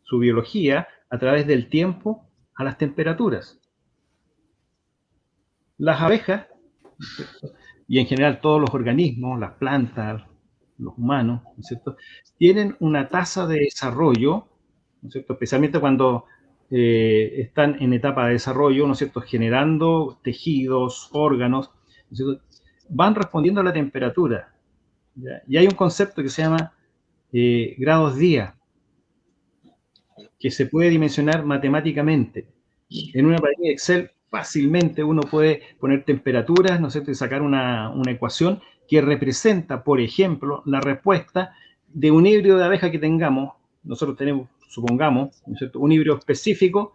su biología a través del tiempo a las temperaturas. Las abejas, ¿cierto?, y en general todos los organismos, las plantas, los humanos, ¿no es cierto?, tienen una tasa de desarrollo, ¿no es cierto?, especialmente cuando están en etapa de desarrollo, ¿no es cierto?, generando tejidos, órganos, ¿no es cierto?, van respondiendo a la temperatura, ¿ya? Y hay un concepto que se llama grados día, que se puede dimensionar matemáticamente. En una planilla de Excel fácilmente uno puede poner temperaturas, ¿no es cierto?, y sacar una ecuación que representa, por ejemplo, la respuesta de un híbrido de abeja que tengamos. Nosotros tenemos, supongamos, ¿no es cierto?, un híbrido específico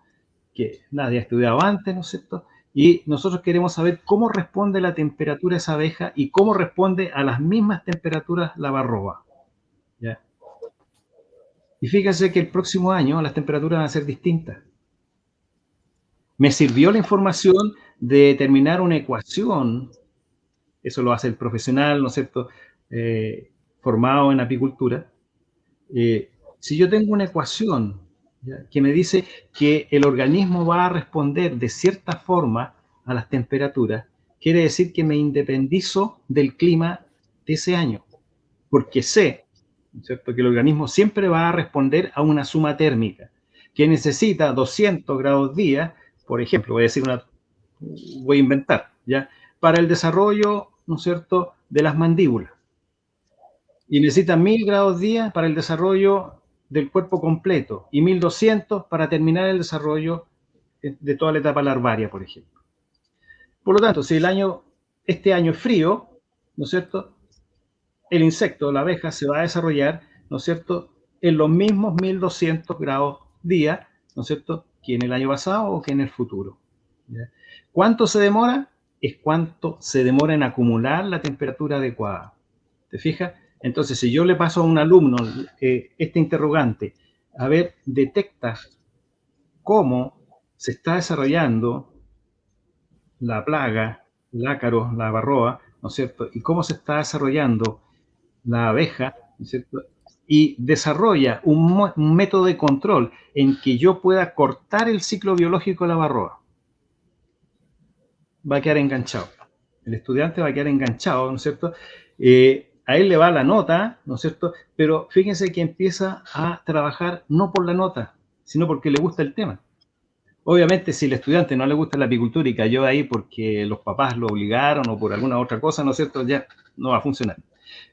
que nadie ha estudiado antes, ¿no es cierto?, y nosotros queremos saber cómo responde la temperatura a esa abeja y cómo responde a las mismas temperaturas la Varroa, ¿ya? Y fíjense que el próximo año las temperaturas van a ser distintas. Me sirvió la información de determinar una ecuación, eso lo hace el profesional, ¿no es cierto?, formado en apicultura. Si yo tengo una ecuación, ¿ya?, que me dice que el organismo va a responder de cierta forma a las temperaturas, quiere decir que me independizo del clima de ese año, porque sé, ¿no es cierto?, que el organismo siempre va a responder a una suma térmica, que necesita 200 grados día, por ejemplo, voy a inventar, ¿ya?, para el desarrollo, ¿no es cierto?, de las mandíbulas. Y necesita 1000 grados día para el desarrollo del cuerpo completo y 1200 para terminar el desarrollo de toda la etapa larvaria, por ejemplo. Por lo tanto, si este año es frío, ¿no es cierto?, el insecto, la abeja, se va a desarrollar, ¿no es cierto?, en los mismos 1200 grados día, ¿no es cierto?, que en el año pasado o que en el futuro, ¿ya? ¿Cuánto se demora? Es cuánto se demora en acumular la temperatura adecuada. ¿Te fijas? Entonces, si yo le paso a un alumno este interrogante, a ver, detecta cómo se está desarrollando la plaga, el ácaro, la varroa, ¿no es cierto? Y cómo se está desarrollando la abeja, ¿no es cierto? Y desarrolla un método de control en que yo pueda cortar el ciclo biológico de la varroa. Va a quedar enganchado. El estudiante va a quedar enganchado, ¿no es cierto? A él le va la nota, ¿no es cierto? Pero fíjense que empieza a trabajar no por la nota, sino porque le gusta el tema. Obviamente, si el estudiante no le gusta la apicultura y cayó ahí porque los papás lo obligaron o por alguna otra cosa, ¿no es cierto? Ya no va a funcionar.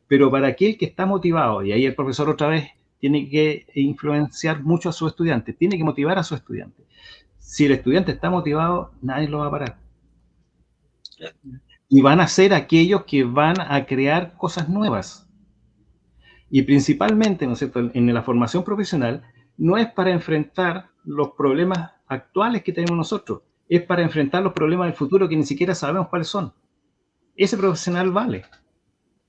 Pero para aquel que está motivado, y ahí el profesor otra vez tiene que influenciar mucho a su estudiante, tiene que motivar a su estudiante. Si el estudiante está motivado, nadie lo va a parar. Y van a ser aquellos que van a crear cosas nuevas. Y principalmente, ¿no es cierto?, en la formación profesional, no es para enfrentar los problemas actuales que tenemos nosotros, es para enfrentar los problemas del futuro que ni siquiera sabemos cuáles son. Ese profesional vale,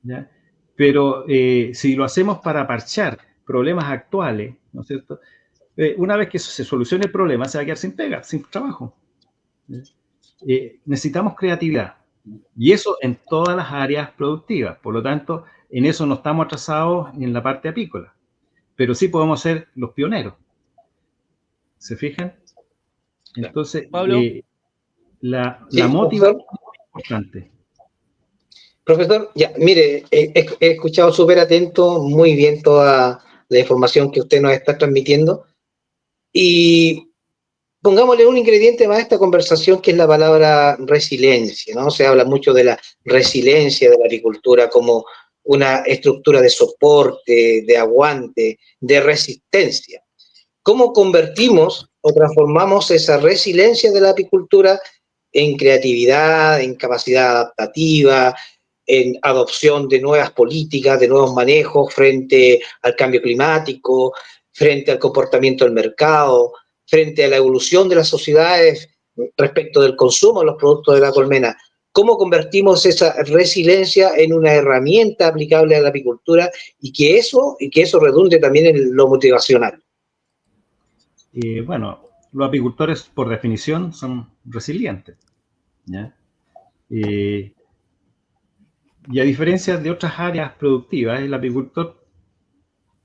¿ya? Pero si lo hacemos para parchar problemas actuales, ¿no es cierto?, una vez que se solucione el problema, se va a quedar sin pega, sin trabajo. Necesitamos creatividad. Y eso en todas las áreas productivas. Por lo tanto, en eso no estamos atrasados en la parte apícola. Pero sí podemos ser los pioneros. ¿Se fijan? Entonces, Pablo. la Sí, motivación es importante. Profesor, ya, mire, he escuchado súper atento, muy bien toda la información que usted nos está transmitiendo. Y pongámosle un ingrediente más a esta conversación, que es la palabra resiliencia, ¿no? Se habla mucho de la resiliencia de la agricultura como una estructura de soporte, de aguante, de resistencia. ¿Cómo convertimos o transformamos esa resiliencia de la apicultura en creatividad, en capacidad adaptativa, en adopción de nuevas políticas, de nuevos manejos frente al cambio climático, frente al comportamiento del mercado, frente a la evolución de las sociedades respecto del consumo de los productos de la colmena? ¿Cómo convertimos esa resiliencia en una herramienta aplicable a la apicultura y que eso redunde también en lo motivacional? Bueno, los apicultores, por definición, son resilientes, ¿ya? Y a diferencia de otras áreas productivas, el apicultor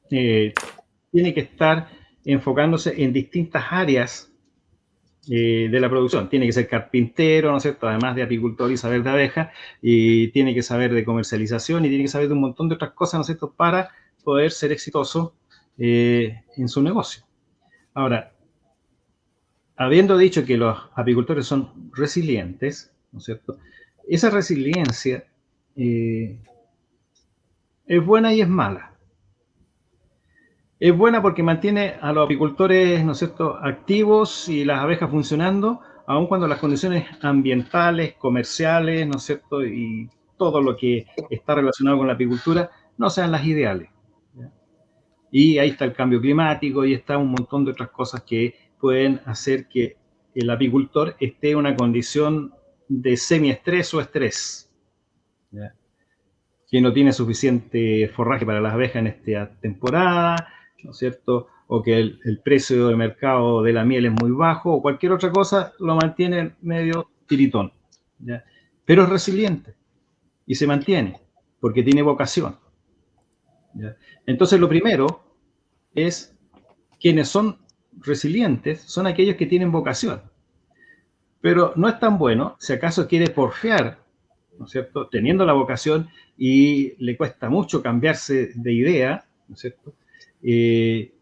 tiene que estar enfocándose en distintas áreas de la producción. Tiene que ser carpintero, ¿no es cierto?, además de apicultor y saber de abeja, y tiene que saber de comercialización y tiene que saber de un montón de otras cosas, ¿no es cierto?, para poder ser exitoso en su negocio. Ahora, habiendo dicho que los apicultores son resilientes, ¿no es cierto?, esa resiliencia es buena y es mala. Es buena porque mantiene a los apicultores, ¿no es cierto?, activos y las abejas funcionando, aun cuando las condiciones ambientales, comerciales, ¿no es cierto?, y todo lo que está relacionado con la apicultura no sean las ideales, ¿ya? Y ahí está el cambio climático y está un montón de otras cosas que pueden hacer que el apicultor esté en una condición de semiestrés o estrés, ¿ya?, que no tiene suficiente forraje para las abejas en esta temporada, ¿no es cierto?, o que el precio de mercado de la miel es muy bajo, o cualquier otra cosa lo mantiene medio tiritón, ¿ya? Pero es resiliente y se mantiene porque tiene vocación, ¿ya? Entonces, lo primero es, quienes son resilientes son aquellos que tienen vocación, pero no es tan bueno si acaso quiere porfiar, ¿no es cierto?, teniendo la vocación y le cuesta mucho cambiarse de idea, ¿no es cierto?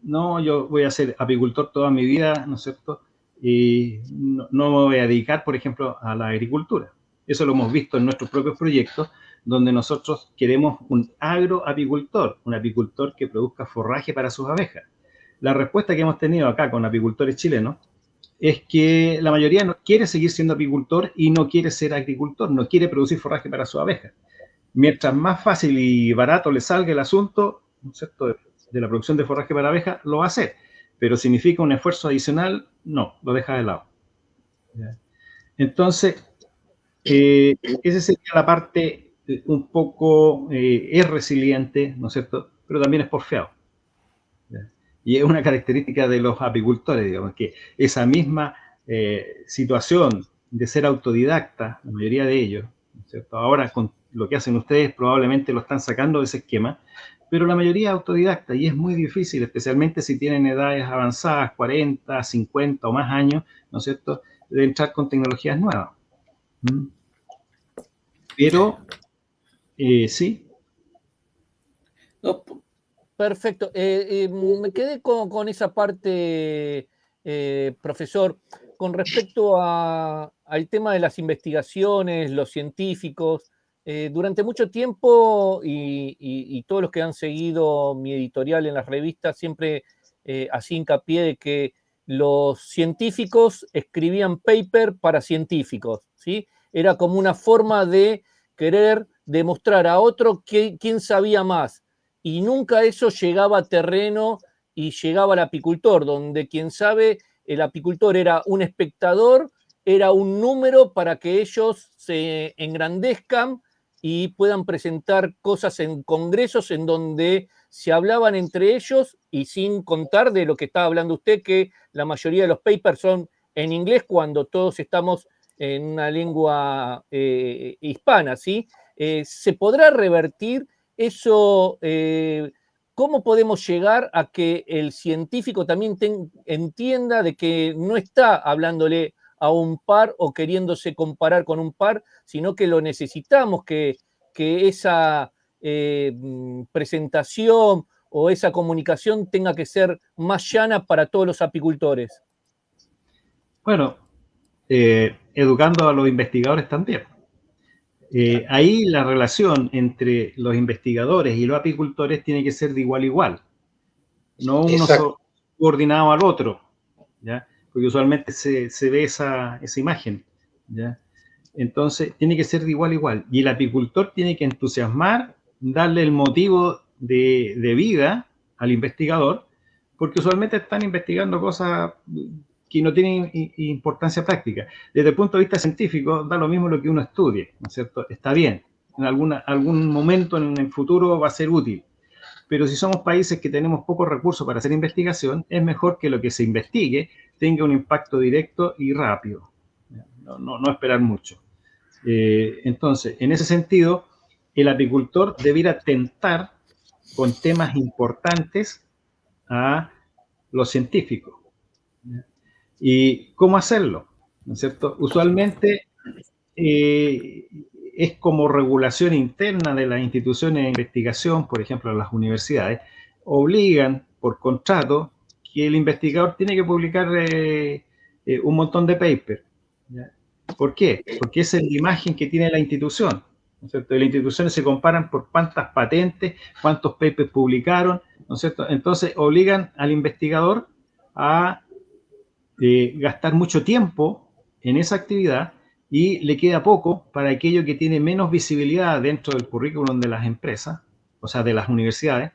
No, yo voy a ser apicultor toda mi vida, ¿no es cierto?, y no me voy a dedicar, por ejemplo, a la agricultura. Eso lo hemos visto en nuestros propios proyectos, donde nosotros queremos un agroapicultor, un apicultor que produzca forraje para sus abejas. La respuesta que hemos tenido acá con apicultores chilenos es que la mayoría no quiere seguir siendo apicultor y no quiere ser agricultor, no quiere producir forraje para sus abejas. Mientras más fácil y barato le salga el asunto, ¿no es cierto?, de la producción de forraje para abejas, lo va a hacer. Pero significa un esfuerzo adicional, no, lo deja de lado, ¿ya? Entonces, esa sería la parte un poco es resiliente, ¿no es cierto? Pero también es porfiado. Y es una característica de los apicultores, digamos, que esa misma situación de ser autodidacta, la mayoría de ellos, ¿no es cierto? Ahora con lo que hacen ustedes probablemente lo están sacando de ese esquema, pero la mayoría es autodidacta y es muy difícil, especialmente si tienen edades avanzadas, 40, 50 o más años, ¿no es cierto?, de entrar con tecnologías nuevas. Pero, sí. No, Perfecto. Me quedé con esa parte, profesor, con respecto al tema de las investigaciones, los científicos. Durante mucho tiempo, y todos los que han seguido mi editorial en las revistas, siempre hacía hincapié de que los científicos escribían paper para científicos, ¿sí? Era como una forma de querer demostrar a otro quién sabía más. Y nunca eso llegaba a terreno y llegaba al apicultor, donde quien sabe, el apicultor era un espectador, era un número para que ellos se engrandezcan y puedan presentar cosas en congresos en donde se hablaban entre ellos, y sin contar de lo que estaba hablando usted, que la mayoría de los papers son en inglés cuando todos estamos en una lengua hispana, ¿sí? ¿Se podrá revertir eso? ¿Cómo podemos llegar a que el científico también entienda de que no está hablándole a un par o queriéndose comparar con un par, sino que lo necesitamos, que esa presentación o esa comunicación tenga que ser más llana para todos los apicultores? Bueno, educando a los investigadores también. Ahí la relación entre los investigadores y los apicultores tiene que ser de igual a igual, no uno subordinado al otro, ¿ya? Porque usualmente se ve esa imagen, ¿ya? Entonces tiene que ser de igual a igual, y el apicultor tiene que entusiasmar, darle el motivo de vida al investigador, porque usualmente están investigando cosas que no tienen importancia práctica. Desde el punto de vista científico, da lo mismo lo que uno estudie, ¿no es cierto? Está bien, en algún momento en el futuro va a ser útil, pero si somos países que tenemos pocos recursos para hacer investigación, es mejor que lo que se investigue tenga un impacto directo y rápido, no esperar mucho. Entonces, en ese sentido, el apicultor debiera tentar con temas importantes a los científicos. ¿Y cómo hacerlo? ¿No es cierto? Usualmente es como regulación interna de las instituciones de investigación, por ejemplo, las universidades, obligan por contrato que el investigador tiene que publicar un montón de papers. ¿Por qué? Porque esa es la imagen que tiene la institución, ¿no es cierto? Las instituciones se comparan por cuántas patentes, cuántos papers publicaron, ¿no es cierto? Entonces obligan al investigador a gastar mucho tiempo en esa actividad y le queda poco para aquello que tiene menos visibilidad dentro del currículum de las empresas, o sea, de las universidades,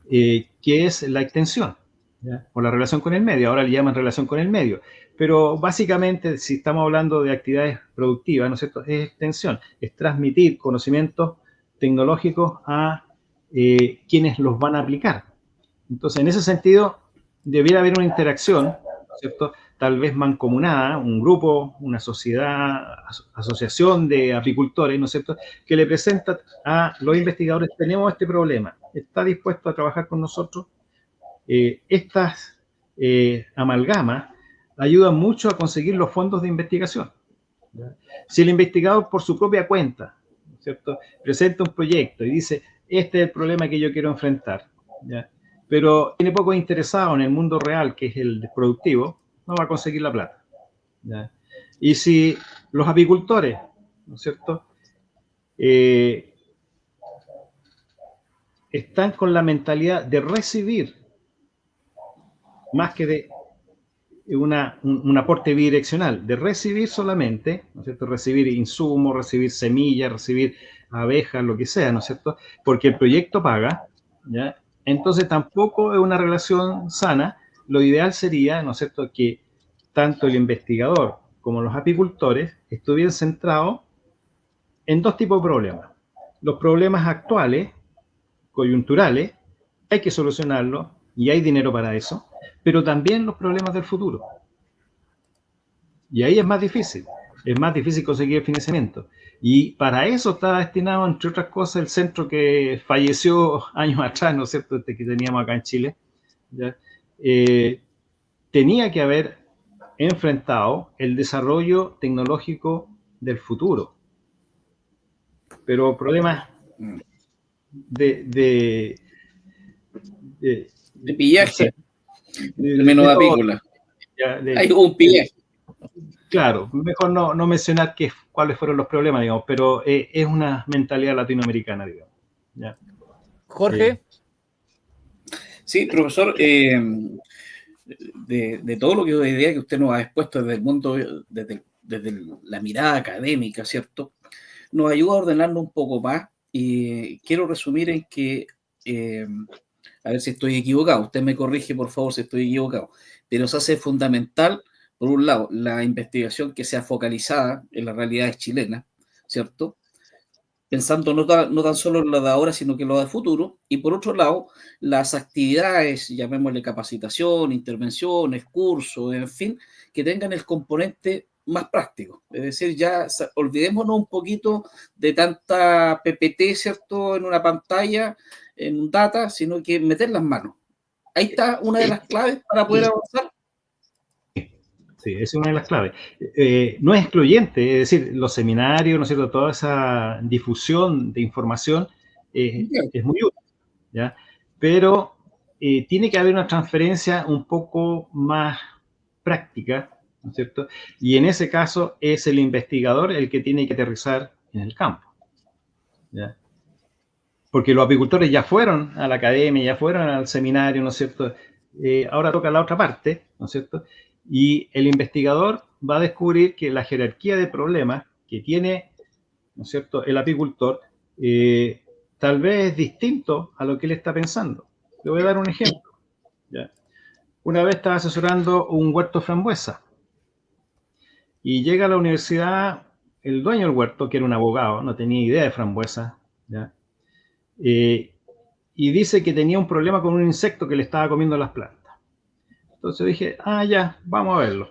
que es la extensión, ¿ya? O la relación con el medio. Ahora le llaman relación con el medio, pero básicamente, si estamos hablando de actividades productivas, ¿no es cierto?, es extensión, es transmitir conocimientos tecnológicos a quienes los van a aplicar. Entonces, en ese sentido, debiera haber una interacción, ¿cierto?, tal vez mancomunada, un grupo, una sociedad, asociación de apicultores, ¿no es cierto?, que le presenta a los investigadores: tenemos este problema, ¿está dispuesto a trabajar con nosotros? Estas amalgamas ayudan mucho a conseguir los fondos de investigación, ¿ya? Si el investigador por su propia cuenta, ¿no es cierto?, presenta un proyecto y dice: este es el problema que yo quiero enfrentar, ¿ya?, pero tiene poco interesado en el mundo real, que es el productivo, no va a conseguir la plata, ¿ya? Y si los apicultores, ¿no es cierto?, están con la mentalidad de recibir más que de un aporte bidireccional, de recibir solamente, ¿no es cierto?, recibir insumos, recibir semillas, recibir abejas, lo que sea, ¿no es cierto?, porque el proyecto paga, ¿ya? Entonces tampoco es una relación sana. Lo ideal sería, ¿no es cierto?, que tanto el investigador como los apicultores estuvieran centrados en dos tipos de problemas. los problemas actuales, coyunturales, hay que solucionarlos y hay dinero para eso, pero también los problemas del futuro. Y ahí es más difícil conseguir el financiamiento. Y para eso estaba destinado, entre otras cosas, el centro que falleció años atrás, ¿no es cierto?, este que teníamos acá en Chile, ¿ya? Tenía que haber enfrentado el desarrollo tecnológico del futuro. Pero problemas de pillaje, de menos apícola. Hay un pillaje. Claro, mejor no mencionar cuáles fueron los problemas, digamos, pero es una mentalidad latinoamericana, digamos. ¿Ya? Jorge. Sí, profesor, de todo lo que hoy día que usted nos ha expuesto desde el mundo, desde la mirada académica, ¿cierto? Nos ayuda a ordenarnos un poco más y quiero resumir en que, a ver si estoy equivocado, usted me corrige por favor si estoy equivocado, pero se hace fundamental, por un lado, la investigación que sea focalizada en las realidades chilenas, ¿cierto? Pensando no tan solo en lo de ahora, sino que en lo del futuro, y por otro lado, las actividades, llamémosle capacitación, intervenciones, cursos, en fin, que tengan el componente más práctico. Es decir, ya olvidémonos un poquito de tanta PPT, ¿cierto?, en una pantalla, en un data, sino que meter las manos. Ahí está una de las claves para poder avanzar. Sí, esa es una de las claves. No es excluyente, es decir, los seminarios, ¿no es cierto?, toda esa difusión de información es muy útil, ¿ya? Pero tiene que haber una transferencia un poco más práctica, ¿no es cierto? Y en ese caso es el investigador el que tiene que aterrizar en el campo, ¿ya? Porque los apicultores ya fueron a la academia, ya fueron al seminario, ¿no es cierto? Ahora toca la otra parte, ¿no es cierto? Y el investigador va a descubrir que la jerarquía de problemas que tiene, ¿no es cierto?, el apicultor, tal vez es distinto a lo que él está pensando. Le voy a dar un ejemplo, ¿ya? Una vez estaba asesorando un huerto frambuesa y llega a la universidad el dueño del huerto, que era un abogado, no tenía idea de frambuesa, ¿ya? Y dice que tenía un problema con un insecto que le estaba comiendo las plantas. Entonces dije, ya, vamos a verlo.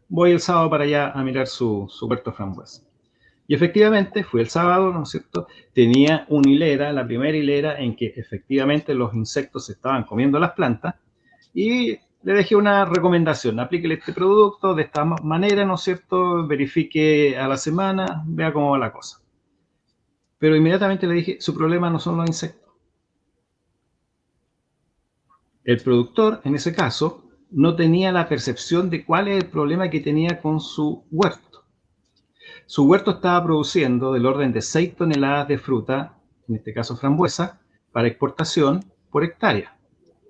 Voy el sábado para allá a mirar su huerto frambuesa. Y efectivamente, fui el sábado, ¿no es cierto? Tenía una hilera, la primera hilera, en que efectivamente los insectos se estaban comiendo las plantas, y le dejé una recomendación: aplíquele este producto de esta manera, ¿no es cierto? Verifique a la semana, vea cómo va la cosa. Pero inmediatamente le dije, su problema no son los insectos. El productor, en ese caso, no tenía la percepción de cuál es el problema que tenía con su huerto. Su huerto estaba produciendo del orden de 6 toneladas de fruta, en este caso frambuesa, para exportación por hectárea.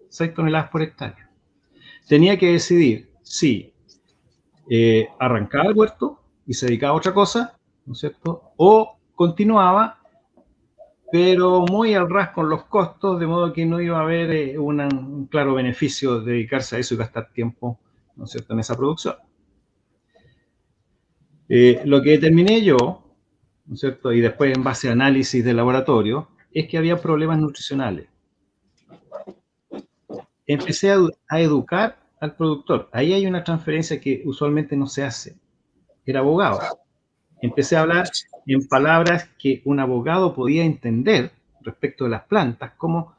6 toneladas por hectárea. Tenía que decidir si arrancaba el huerto y se dedicaba a otra cosa, ¿no es cierto?, o continuaba, pero muy al ras con los costos, de modo que no iba a haber un claro beneficio de dedicarse a eso y gastar tiempo, ¿no es cierto?, en esa producción. Lo que determiné yo, ¿no es cierto?, y después en base a análisis de laboratorio, es que había problemas nutricionales. Empecé a educar al productor. Ahí hay una transferencia que usualmente no se hace. Era abogado. Empecé a hablar en palabras que un abogado podía entender respecto de las plantas, cómo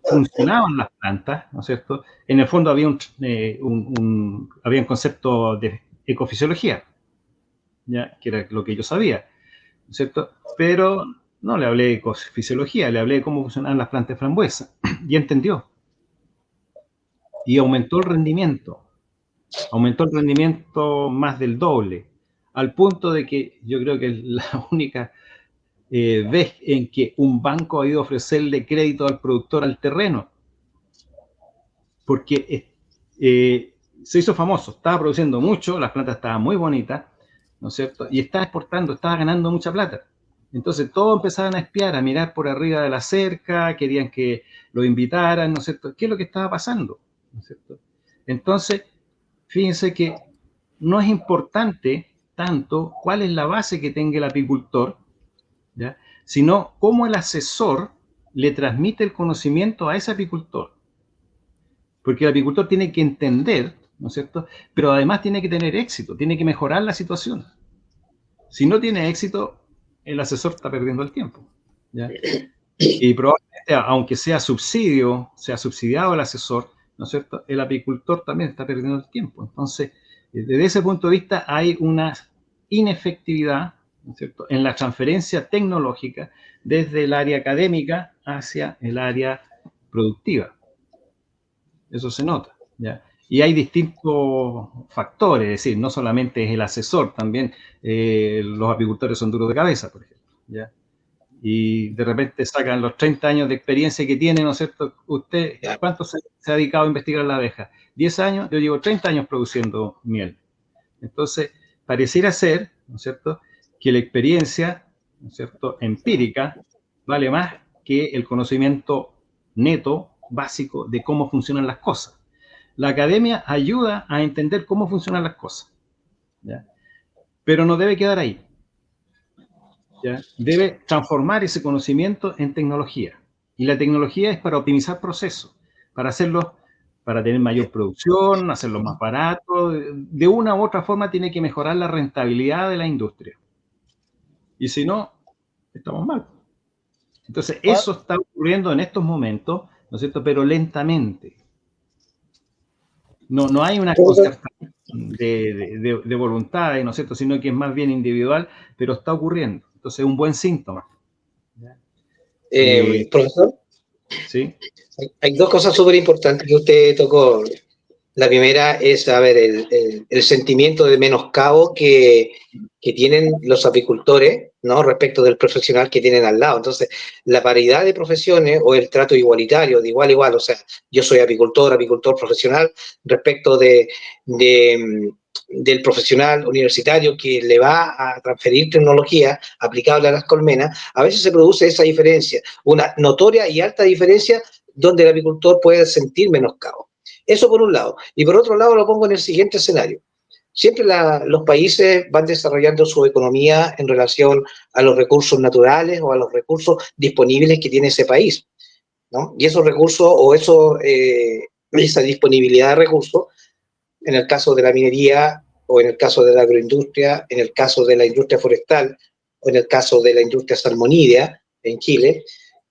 funcionaban las plantas, ¿no es cierto? En el fondo había había un concepto de ecofisiología, ¿ya?, que era lo que yo sabía, ¿no es cierto? Pero no le hablé de ecofisiología, le hablé de cómo funcionaban las plantas de frambuesa, y entendió. Y aumentó el rendimiento más del doble, al punto de que yo creo que es la única vez en que un banco ha ido a ofrecerle crédito al productor al terreno, porque se hizo famoso, estaba produciendo mucho, las plantas estaban muy bonitas, ¿no es cierto?, y estaba exportando, estaba ganando mucha plata. Entonces todos empezaban a espiar, a mirar por arriba de la cerca, querían que lo invitaran, ¿no es cierto? ¿Qué es lo que estaba pasando?, ¿no es cierto? Entonces, fíjense que no es importante tanto cuál es la base que tenga el apicultor, ¿ya? Sino cómo el asesor le transmite el conocimiento a ese apicultor. Porque el apicultor tiene que entender, ¿no es cierto? Pero además tiene que tener éxito, tiene que mejorar la situación. Si no tiene éxito, el asesor está perdiendo el tiempo, ¿ya? Y probablemente, aunque sea subsidiado el asesor, ¿no es cierto?, el apicultor también está perdiendo el tiempo. Entonces, desde ese punto de vista hay una inefectividad, ¿no es cierto?, en la transferencia tecnológica desde el área académica hacia el área productiva. Eso se nota, ¿ya? Y hay distintos factores, es decir, no solamente es el asesor, también los apicultores son duros de cabeza, por ejemplo, ¿ya? Y de repente sacan los 30 años de experiencia que tiene, ¿no es cierto? ¿Usted cuánto se ha dedicado a investigar la abeja? 10 años, yo llevo 30 años produciendo miel. Entonces, pareciera ser, ¿no es cierto?, que la experiencia, ¿no es cierto?, empírica vale más que el conocimiento neto, básico, de cómo funcionan las cosas. La academia ayuda a entender cómo funcionan las cosas, ¿ya? Pero no debe quedar ahí, ¿ya? Debe transformar ese conocimiento en tecnología. Y la tecnología es para optimizar procesos, para hacerlos, para tener mayor producción, hacerlos más baratos. De una u otra forma tiene que mejorar la rentabilidad de la industria. Y si no, estamos mal. Entonces, eso está ocurriendo en estos momentos, ¿no es cierto?, pero lentamente. No hay una concertación de voluntades, ¿no es cierto?, sino que es más bien individual, pero está ocurriendo. Entonces, es un buen síntoma. Profesor, ¿sí? Hay dos cosas súper importantes que usted tocó. La primera es, a ver, el sentimiento de menoscabo que tienen los apicultores, ¿no?, respecto del profesional que tienen al lado. Entonces, la paridad de profesiones o el trato igualitario, de igual a igual, o sea, yo soy apicultor profesional, respecto del profesional universitario que le va a transferir tecnología aplicable a las colmenas, a veces se produce esa diferencia, una notoria y alta diferencia donde el apicultor puede sentir menoscabo. Eso por un lado. Y por otro lado lo pongo en el siguiente escenario. Siempre los países van desarrollando su economía en relación a los recursos naturales o a los recursos disponibles que tiene ese país, ¿no? Y esos recursos o esa disponibilidad de recursos, en el caso de la minería o en el caso de la agroindustria, en el caso de la industria forestal o en el caso de la industria salmonídea en Chile,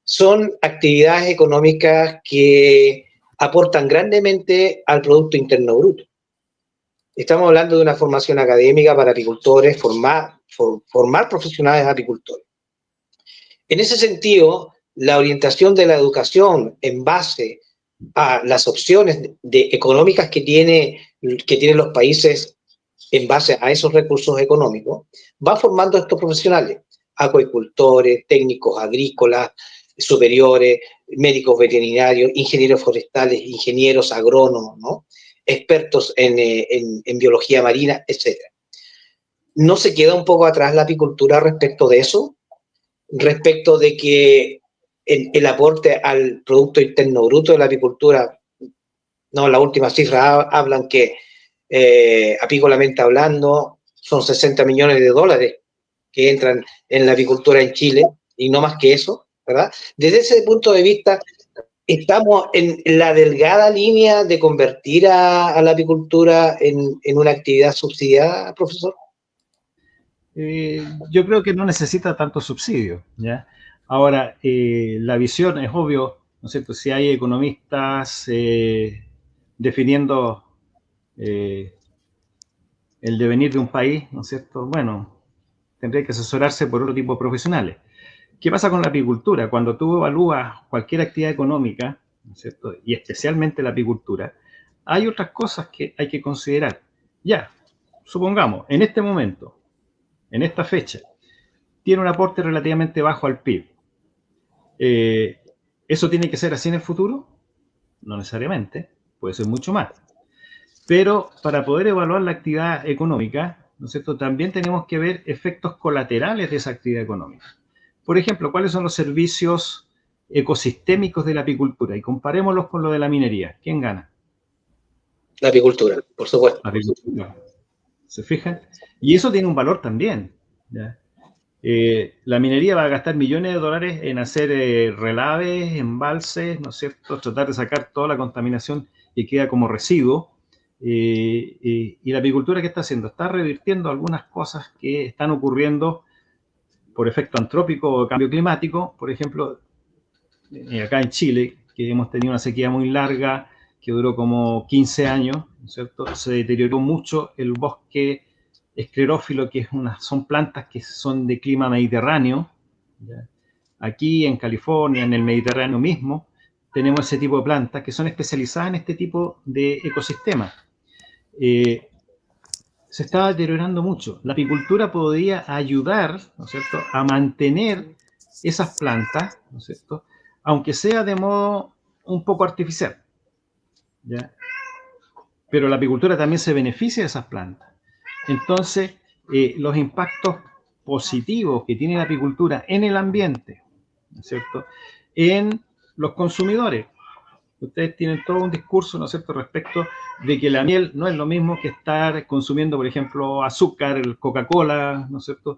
son actividades económicas que aportan grandemente al Producto Interno Bruto. Estamos hablando de una formación académica para apicultores, formar profesionales apicultores. En ese sentido, la orientación de la educación en base a las opciones económicas que tienen los países en base a esos recursos económicos, va formando a estos profesionales, acuicultores, técnicos agrícolas, superiores, médicos veterinarios, ingenieros forestales, ingenieros agrónomos, ¿no?, expertos en biología marina, etc. ¿No se queda un poco atrás la apicultura respecto de eso? Respecto de que el aporte al Producto Interno Bruto de la apicultura, no, las últimas cifras hablan que, apícolamente hablando, son 60 millones de dólares que entran en la apicultura en Chile, y no más que eso, ¿verdad? Desde ese punto de vista, ¿estamos en la delgada línea de convertir a la apicultura en una actividad subsidiada, profesor? Yo creo que no necesita tanto subsidio, ¿ya? Ahora, la visión es obvio, ¿no es cierto? Si hay economistas definiendo el devenir de un país, ¿no es cierto? Bueno, tendría que asesorarse por otro tipo de profesionales. ¿Qué pasa con la apicultura? Cuando tú evalúas cualquier actividad económica, ¿no es cierto?, y especialmente la apicultura, hay otras cosas que hay que considerar. Ya, supongamos, en este momento, en esta fecha, tiene un aporte relativamente bajo al PIB. ¿Eso tiene que ser así en el futuro? No necesariamente, puede ser mucho más. Pero para poder evaluar la actividad económica, ¿no es cierto?, también tenemos que ver efectos colaterales de esa actividad económica. Por ejemplo, ¿cuáles son los servicios ecosistémicos de la apicultura? Y comparémoslos con lo de la minería. ¿Quién gana? La apicultura, por supuesto. La apicultura. ¿Se fijan? Y eso tiene un valor también, ¿ya? La minería va a gastar millones de dólares en hacer relaves, embalses, ¿no es cierto? Tratar de sacar toda la contaminación que queda como residuo. Y la apicultura, ¿qué está haciendo? Está revirtiendo algunas cosas que están ocurriendo por efecto antrópico o cambio climático. Por ejemplo, acá en Chile, que hemos tenido una sequía muy larga, que duró como 15 años, ¿no es cierto? Se deterioró mucho el bosque esclerófilo, que son plantas que son de clima mediterráneo. ¿Ya? Aquí en California, en el Mediterráneo mismo, tenemos ese tipo de plantas que son especializadas en este tipo de ecosistemas. Se estaba deteriorando mucho. La apicultura podría ayudar, ¿no es cierto?, a mantener esas plantas, ¿no es cierto?, aunque sea de modo un poco artificial, ¿ya? Pero la apicultura también se beneficia de esas plantas. Entonces, los impactos positivos que tiene la apicultura en el ambiente, ¿no es cierto?, en los consumidores. Ustedes tienen todo un discurso, ¿no es cierto?, respecto de que la miel no es lo mismo que estar consumiendo, por ejemplo, azúcar, el Coca-Cola, ¿no es cierto?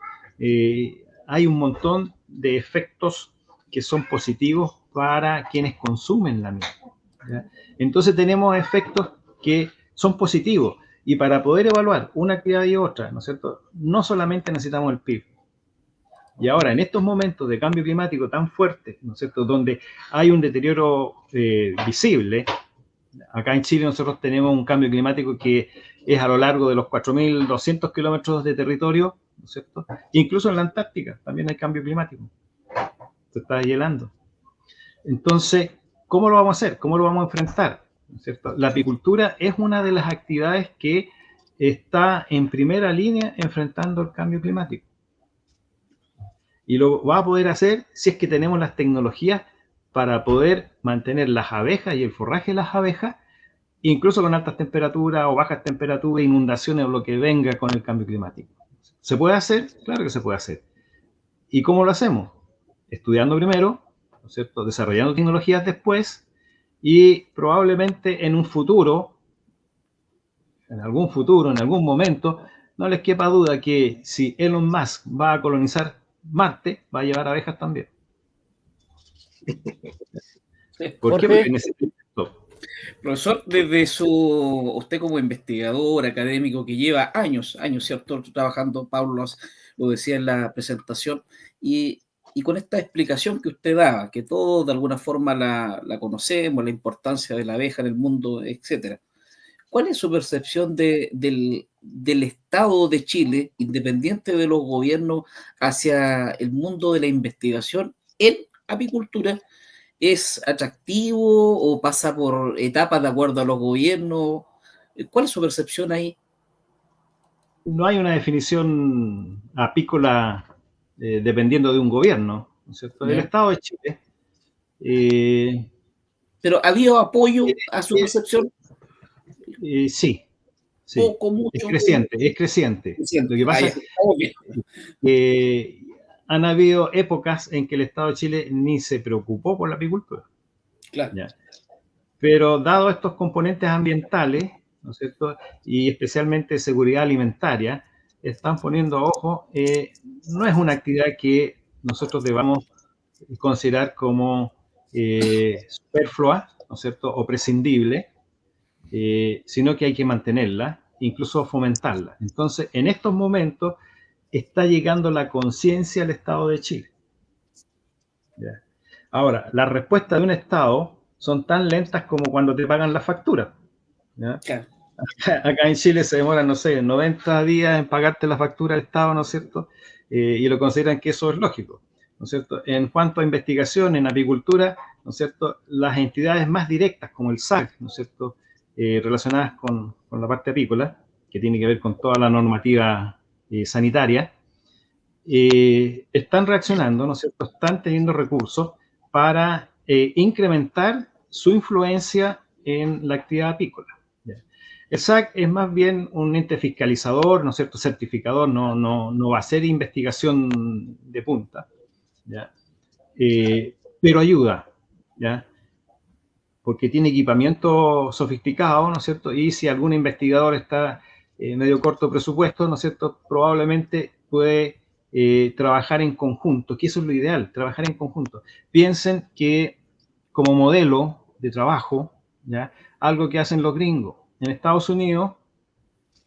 Hay un montón de efectos que son positivos para quienes consumen la miel, ¿ya? Entonces tenemos efectos que son positivos, y para poder evaluar una actividad y otra, ¿no es cierto?, no solamente necesitamos el PIB. Y ahora, en estos momentos de cambio climático tan fuerte, ¿no es cierto?, donde hay un deterioro visible, acá en Chile nosotros tenemos un cambio climático que es a lo largo de los 4.200 kilómetros de territorio, ¿no es cierto? Incluso en la Antártica también hay cambio climático. Se está hielando. Entonces, ¿cómo lo vamos a hacer? ¿Cómo lo vamos a enfrentar? ¿No es cierto? La apicultura es una de las actividades que está en primera línea enfrentando el cambio climático. Y lo va a poder hacer si es que tenemos las tecnologías para poder mantener las abejas y el forraje de las abejas, incluso con altas temperaturas o bajas temperaturas, inundaciones o lo que venga con el cambio climático. ¿Se puede hacer? Claro que se puede hacer. ¿Y cómo lo hacemos? Estudiando primero, ¿no es cierto?, desarrollando tecnologías después, y probablemente en un futuro, en algún momento, no les quepa duda que si Elon Musk va a colonizar Marte, va a llevar abejas también. ¿Por qué? Porque necesita esto. Profesor, usted como investigador, académico, que lleva años, ¿cierto?, trabajando, Pablo lo decía en la presentación, y con esta explicación que usted daba, que todos de alguna forma la conocemos, la importancia de la abeja en el mundo, etcétera. ¿Cuál es su percepción del Estado de Chile, independiente de los gobiernos, hacia el mundo de la investigación en apicultura? ¿Es atractivo o pasa por etapas de acuerdo a los gobiernos? ¿Cuál es su percepción ahí? No hay una definición apícola dependiendo de un gobierno, ¿no es cierto? El Estado de Chile. ¿Pero ha habido apoyo a su percepción? Sí. Poco, mucho. Es creciente. Lo que pasa es que han habido épocas en que el Estado de Chile ni se preocupó por la apicultura. Claro. ¿Ya? Pero dado estos componentes ambientales, ¿no es cierto?, y especialmente seguridad alimentaria, están poniendo ojo. No es una actividad que nosotros debamos considerar como superflua, ¿no es cierto?, o prescindible, sino que hay que mantenerla, incluso fomentarla. Entonces, en estos momentos está llegando la conciencia al Estado de Chile. ¿Ya? Ahora, las respuestas de un Estado son tan lentas como cuando te pagan la factura. ¿Ya? Claro. Acá en Chile se demoran, no sé, 90 días en pagarte la factura al Estado, ¿no es cierto? Y lo consideran que eso es lógico, ¿no es cierto? En cuanto a investigación en apicultura, ¿no es cierto?, las entidades más directas como el SAC, ¿no es cierto?, relacionadas con la parte apícola, que tiene que ver con toda la normativa sanitaria, están reaccionando, ¿no es cierto?, están teniendo recursos para incrementar su influencia en la actividad apícola. ¿Ya? El SAC es más bien un ente fiscalizador, ¿no es cierto?, certificador, no va a hacer investigación de punta, ¿ya? Pero ayuda, ¿ya?, porque tiene equipamiento sofisticado, ¿no es cierto?, y si algún investigador está medio corto presupuesto, ¿no es cierto?, probablemente puede trabajar en conjunto, que eso es lo ideal, trabajar en conjunto. Piensen que como modelo de trabajo, ¿ya? Algo que hacen los gringos en Estados Unidos,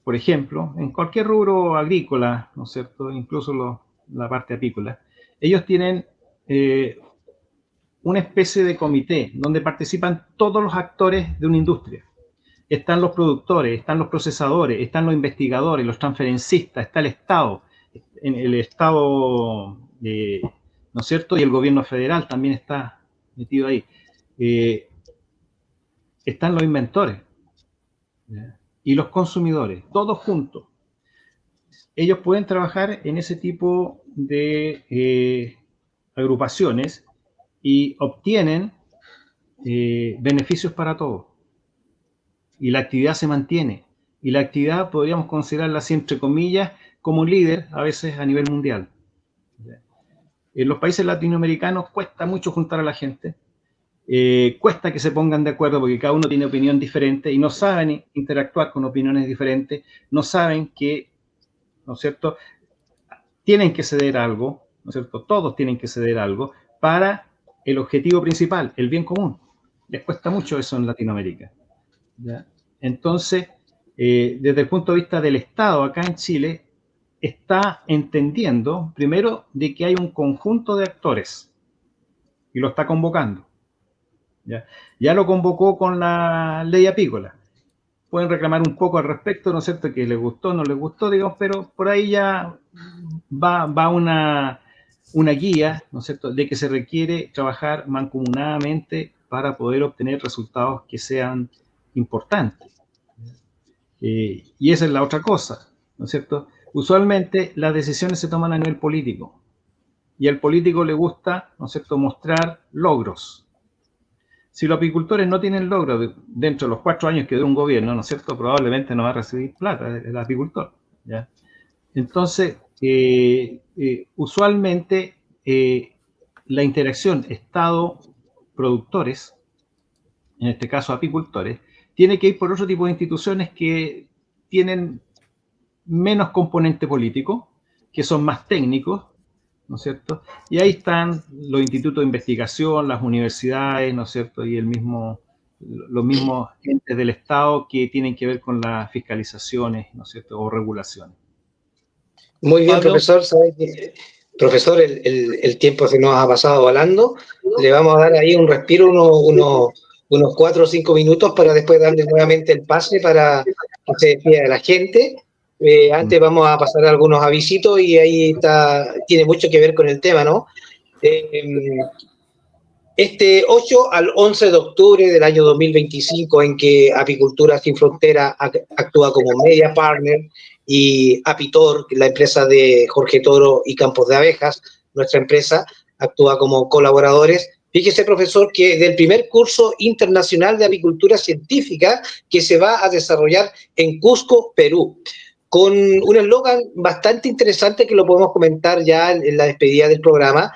por ejemplo, en cualquier rubro agrícola, ¿no es cierto? Incluso la parte apícola, ellos tienen una especie de comité donde participan todos los actores de una industria. Están los productores, están los procesadores, están los investigadores, los transferencistas, está el Estado, en el Estado, ¿no es cierto? Y el gobierno federal también está metido ahí. Están los inventores, ¿ya? Y los consumidores, todos juntos. Ellos pueden trabajar en ese tipo de agrupaciones y obtienen beneficios para todos. Y la actividad se mantiene. Y la actividad podríamos considerarla así, entre comillas, como un líder a veces a nivel mundial. En los países latinoamericanos cuesta mucho juntar a la gente. Cuesta que se pongan de acuerdo porque cada uno tiene opinión diferente y no saben interactuar con opiniones diferentes, no saben que, ¿no es cierto?, tienen que ceder algo, ¿no es cierto?, todos tienen que ceder algo para el objetivo principal, el bien común. Les cuesta mucho eso en Latinoamérica, ¿ya? Entonces, desde el punto de vista del Estado, acá en Chile, está entendiendo, primero, de que hay un conjunto de actores y lo está convocando. Ya lo convocó con la ley apícola. Pueden reclamar un poco al respecto, ¿no es cierto?, que les gustó, no les gustó, digamos, pero por ahí ya va una guía, ¿no es cierto?, de que se requiere trabajar mancomunadamente para poder obtener resultados que sean importantes. Y esa es la otra cosa, ¿no es cierto? Usualmente las decisiones se toman a nivel político y al político le gusta, ¿no es cierto?, mostrar logros. Si los apicultores no tienen logros dentro de los 4 años que dura un gobierno, ¿no es cierto?, probablemente no va a recibir plata el apicultor, ¿ya? Entonces, usualmente la interacción Estado-productores, en este caso apicultores, tiene que ir por otro tipo de instituciones que tienen menos componente político, que son más técnicos, ¿no es cierto? Y ahí están los institutos de investigación, las universidades, ¿no es cierto? Y los mismos entes del Estado que tienen que ver con las fiscalizaciones, ¿no es cierto? O regulaciones. Muy bien, Pablo. profesor. Profesor, el tiempo se nos ha pasado volando. Le vamos a dar ahí un respiro, unos 4 o 5 minutos para después darle nuevamente el pase para que se despida de la gente. Antes vamos a pasar algunos avisitos y ahí tiene mucho que ver con el tema, ¿no? Este 8 al 11 de octubre del año 2025, en que Apicultura Sin Frontera actúa como media partner y Apitor, la empresa de Jorge Toro y Campos de Abejas, nuestra empresa, actúa como colaboradores. Fíjese, profesor, que del primer curso internacional de apicultura científica que se va a desarrollar en Cusco, Perú, con un eslogan bastante interesante que lo podemos comentar ya en la despedida del programa,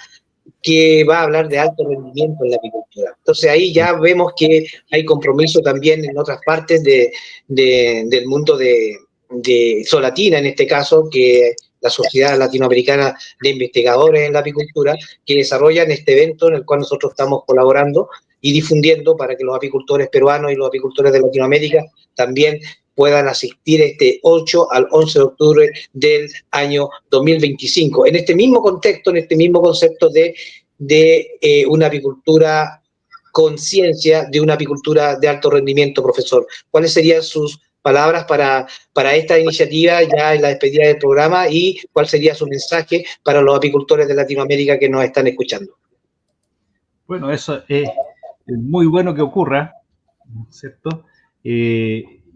que va a hablar de alto rendimiento en la apicultura. Entonces ahí ya vemos que hay compromiso también en otras partes del mundo de Solatina, en este caso, que la Sociedad Latinoamericana de Investigadores en la Apicultura, que desarrollan este evento en el cual nosotros estamos colaborando y difundiendo para que los apicultores peruanos y los apicultores de Latinoamérica también puedan asistir este 8 al 11 de octubre del año 2025. En este mismo contexto, en este mismo concepto de una apicultura con ciencia, de una apicultura de alto rendimiento, profesor. ¿Cuáles serían sus palabras para esta iniciativa ya en la despedida del programa y cuál sería su mensaje para los apicultores de Latinoamérica que nos están escuchando? Bueno, eso es muy bueno que ocurra, ¿cierto?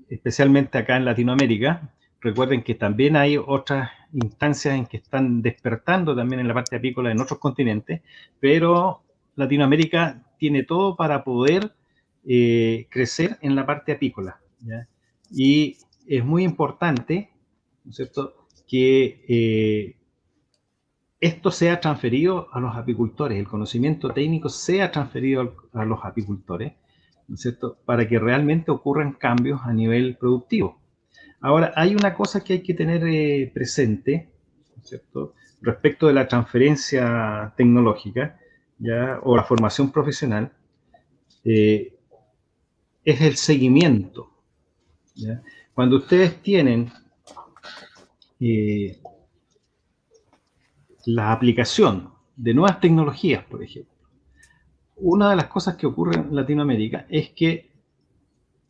Especialmente acá en Latinoamérica. Recuerden que también hay otras instancias en que están despertando también en la parte apícola en otros continentes, pero Latinoamérica tiene todo para poder crecer en la parte apícola, ¿ya? Y es muy importante, ¿no es cierto?, que esto sea transferido a los apicultores, el conocimiento técnico sea transferido a los apicultores, ¿no es cierto?, para que realmente ocurran cambios a nivel productivo. Ahora, hay una cosa que hay que tener presente, ¿no ¿cierto? Respecto de la transferencia tecnológica, ¿ya? O la formación profesional, es el seguimiento, ¿ya? Cuando ustedes tienen la aplicación de nuevas tecnologías, por ejemplo, una de las cosas que ocurre en Latinoamérica es que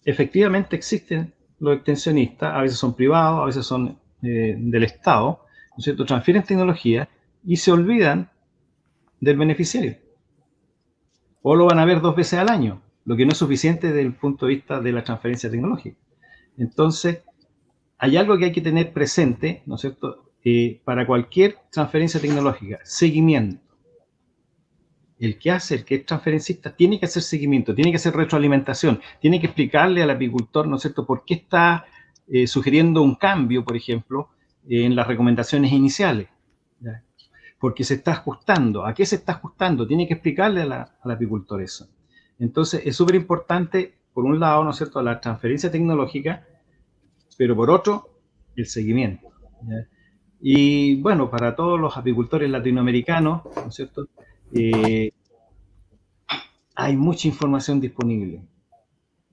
efectivamente existen los extensionistas, a veces son privados, a veces son del Estado, ¿no es cierto? Transfieren tecnología y se olvidan del beneficiario. O lo van a ver 2 veces al año, lo que no es suficiente desde el punto de vista de la transferencia tecnológica. Entonces, hay algo que hay que tener presente, ¿no es cierto? Para cualquier transferencia tecnológica, seguimiento. El que es transferencista, tiene que hacer seguimiento, tiene que hacer retroalimentación, tiene que explicarle al apicultor, ¿no es cierto?, por qué está sugiriendo un cambio, por ejemplo, en las recomendaciones iniciales. ¿Ya? Porque se está ajustando. ¿A qué se está ajustando? Tiene que explicarle al apicultor eso. Entonces, es súper importante, por un lado, ¿no es cierto?, la transferencia tecnológica, pero por otro, el seguimiento. ¿Ya? Y bueno, para todos los apicultores latinoamericanos, ¿no es cierto?, hay mucha información disponible.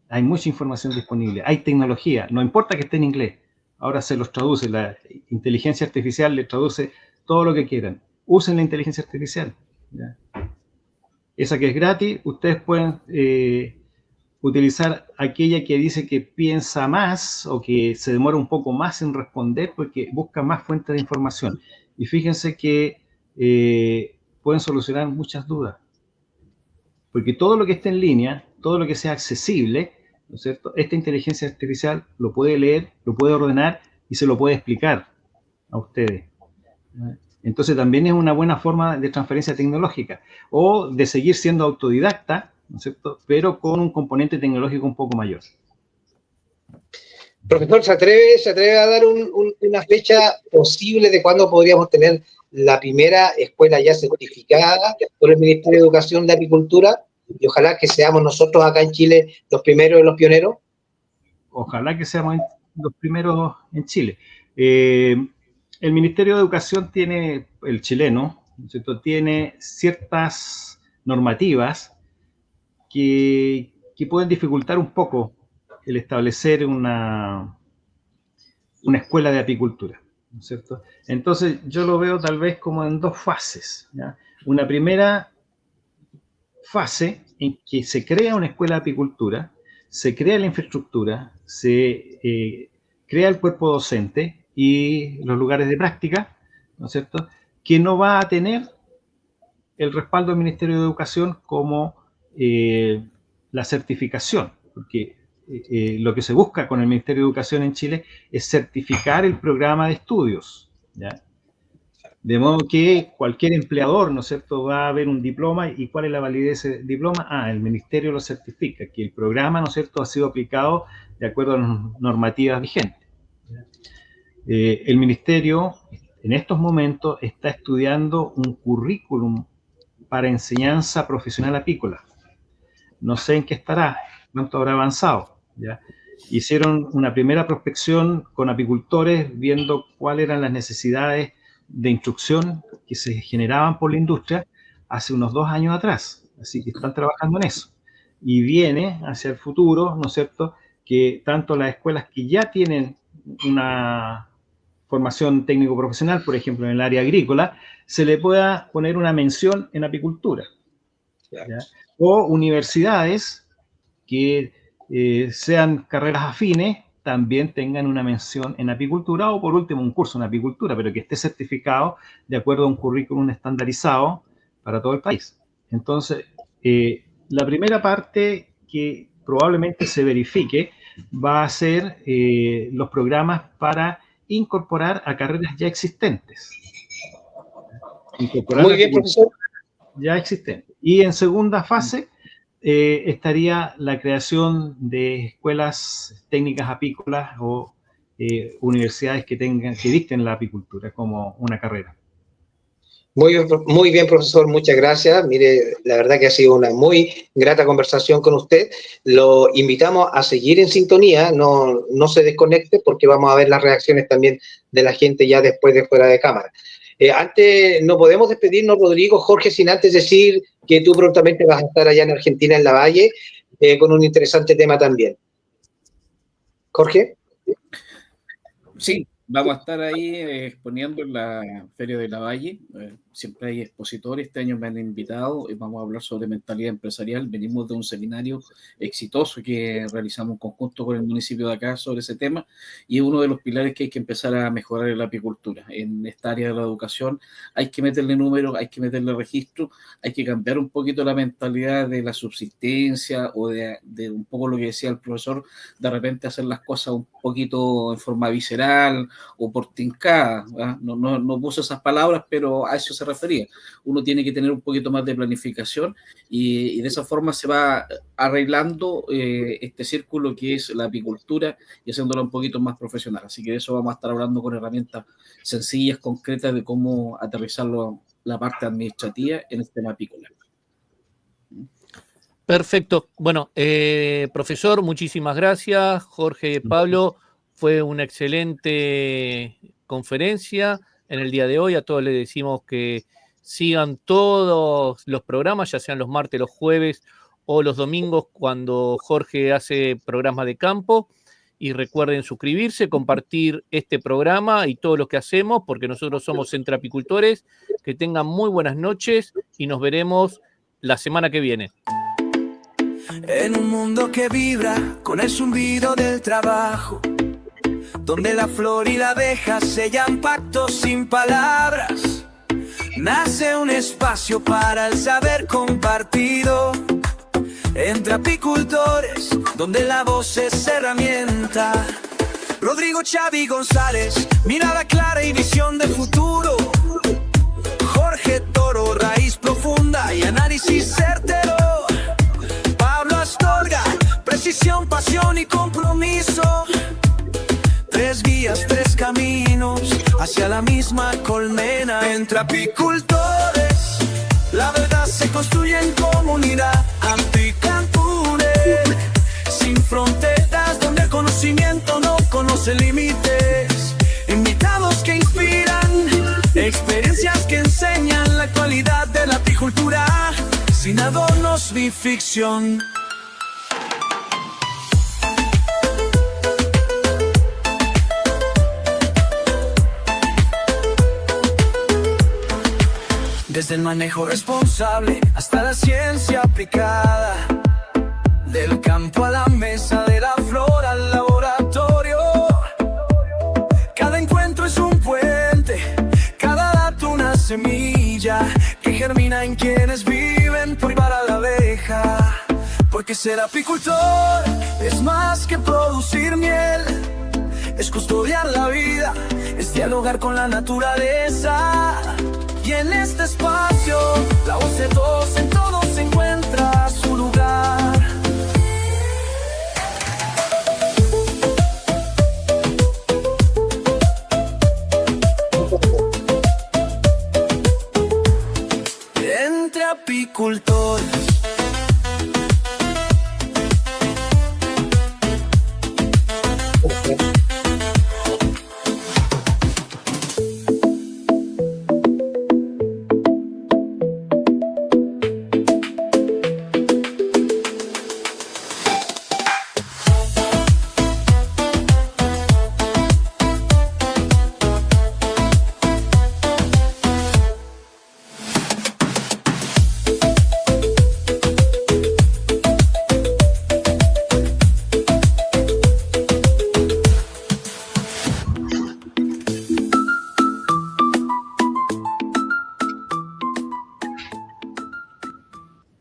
Hay mucha información disponible. Hay tecnología. No importa que esté en inglés. Ahora se los traduce. La inteligencia artificial les traduce todo lo que quieran. Usen la inteligencia artificial. ¿Ya? Esa que es gratis, ustedes pueden utilizar aquella que dice que piensa más o que se demora un poco más en responder porque busca más fuentes de información. Y fíjense que pueden solucionar muchas dudas. Porque todo lo que esté en línea, todo lo que sea accesible, ¿no es cierto?, esta inteligencia artificial lo puede leer, lo puede ordenar y se lo puede explicar a ustedes. Entonces también es una buena forma de transferencia tecnológica o de seguir siendo autodidacta, ¿no es cierto?, pero con un componente tecnológico un poco mayor. Profesor, ¿se atreve a dar una fecha posible de cuándo podríamos tener la primera escuela ya certificada por el Ministerio de Educación de Apicultura? Y ojalá que seamos nosotros acá en Chile los primeros y los pioneros. Ojalá que seamos los primeros en Chile. El Ministerio de Educación tiene, el chileno, ¿no es cierto?, tiene ciertas normativas que pueden dificultar un poco el establecer una escuela de apicultura, ¿no es cierto? Entonces yo lo veo tal vez como en 2 fases, ¿ya? Una primera fase en que se crea una escuela de apicultura, se crea la infraestructura, se crea el cuerpo docente y los lugares de práctica, ¿no es cierto?, que no va a tener el respaldo del Ministerio de Educación como la certificación, porque lo que se busca con el Ministerio de Educación en Chile es certificar el programa de estudios, ¿ya? De modo que cualquier empleador, ¿no es cierto?, va a ver un diploma y ¿cuál es la validez de ese diploma? El ministerio lo certifica, que el programa, ¿no es cierto?, ha sido aplicado de acuerdo a las normativas vigentes. El ministerio en estos momentos está estudiando un currículum para enseñanza profesional apícola. No sé en qué estará, cuánto habrá avanzado, ¿ya? Hicieron una primera prospección con apicultores viendo cuáles eran las necesidades de instrucción que se generaban por la industria hace unos 2 años atrás. Así que están trabajando en eso. Y viene hacia el futuro, ¿no es cierto?, que tanto las escuelas que ya tienen una formación técnico-profesional, por ejemplo, en el área agrícola, se le pueda poner una mención en apicultura. ¿Ya? O universidades que sean carreras afines, también tengan una mención en apicultura o por último un curso en apicultura, pero que esté certificado de acuerdo a un currículum estandarizado para todo el país. Entonces, la primera parte que probablemente se verifique va a ser los programas para incorporar a carreras ya existentes. Muy bien, profesor. Ya existentes. Y en segunda fase estaría la creación de escuelas técnicas apícolas o universidades que dicten la apicultura como una carrera. Muy bien, profesor, muchas gracias. Mire, la verdad que ha sido una muy grata conversación con usted. Lo invitamos a seguir en sintonía, no se desconecte porque vamos a ver las reacciones también de la gente ya después de fuera de cámara. Antes, no podemos despedirnos, Rodrigo, Jorge, sin antes decir que tú prontamente vas a estar allá en Argentina, en Lavalle, con un interesante tema también. Jorge. Sí, vamos a estar ahí exponiendo en la Feria de Lavalle. Siempre hay expositores. Este año me han invitado y vamos a hablar sobre mentalidad empresarial. Venimos de un seminario exitoso que realizamos en conjunto con el municipio de acá sobre ese tema, y es uno de los pilares que hay que empezar a mejorar en la apicultura. En esta área de la educación hay que meterle números, hay que meterle registro, hay que cambiar un poquito la mentalidad de la subsistencia o de un poco lo que decía el profesor, de repente hacer las cosas un poquito en forma visceral o por tincada. No puso esas palabras, pero a eso se refería. Uno tiene que tener un poquito más de planificación y de esa forma se va arreglando este círculo que es la apicultura y haciéndola un poquito más profesional. Así que de eso vamos a estar hablando con herramientas sencillas, concretas de cómo aterrizarlo la parte administrativa en el tema apícola. Perfecto. Bueno, profesor, muchísimas gracias. Jorge, Pablo, fue una excelente conferencia en el día de hoy. A todos les decimos que sigan todos los programas, ya sean los martes, los jueves o los domingos, cuando Jorge hace programas de campo. Y recuerden suscribirse, compartir este programa y todo lo que hacemos, porque nosotros somos Centroapicultores. Que tengan muy buenas noches y nos veremos la semana que viene. En un mundo que vibra con el zumbido del trabajo, donde la flor y la abeja sellan pactos sin palabras, nace un espacio para el saber compartido entre apicultores, donde la voz es herramienta. Rodrigo, Xavi, González, mirada clara y visión de futuro. Jorge Toro, raíz profunda y análisis certero. Pablo Astorga, precisión, pasión y compromiso. Tres vías, tres caminos hacia la misma colmena. Entre apicultores, la verdad se construye en comunidad. Apicantures, sin fronteras, donde el conocimiento no conoce límites. Invitados que inspiran, experiencias que enseñan la cualidad de la apicultura, sin adornos ni ficción. Desde el manejo responsable hasta la ciencia aplicada, del campo a la mesa, de la flor al laboratorio. Cada encuentro es un puente, cada dato una semilla que germina en quienes viven por y para la abeja. Porque ser apicultor es más que producir miel, es custodiar la vida, es dialogar con la naturaleza. Y en este espacio, la voz de todos en todos encuentra su lugar. Entre apicultores.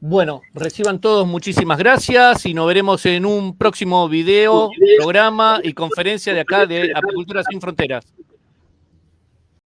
Bueno, reciban todos muchísimas gracias y nos veremos en un próximo video, programa y conferencia de acá de Apicultura Sin Fronteras.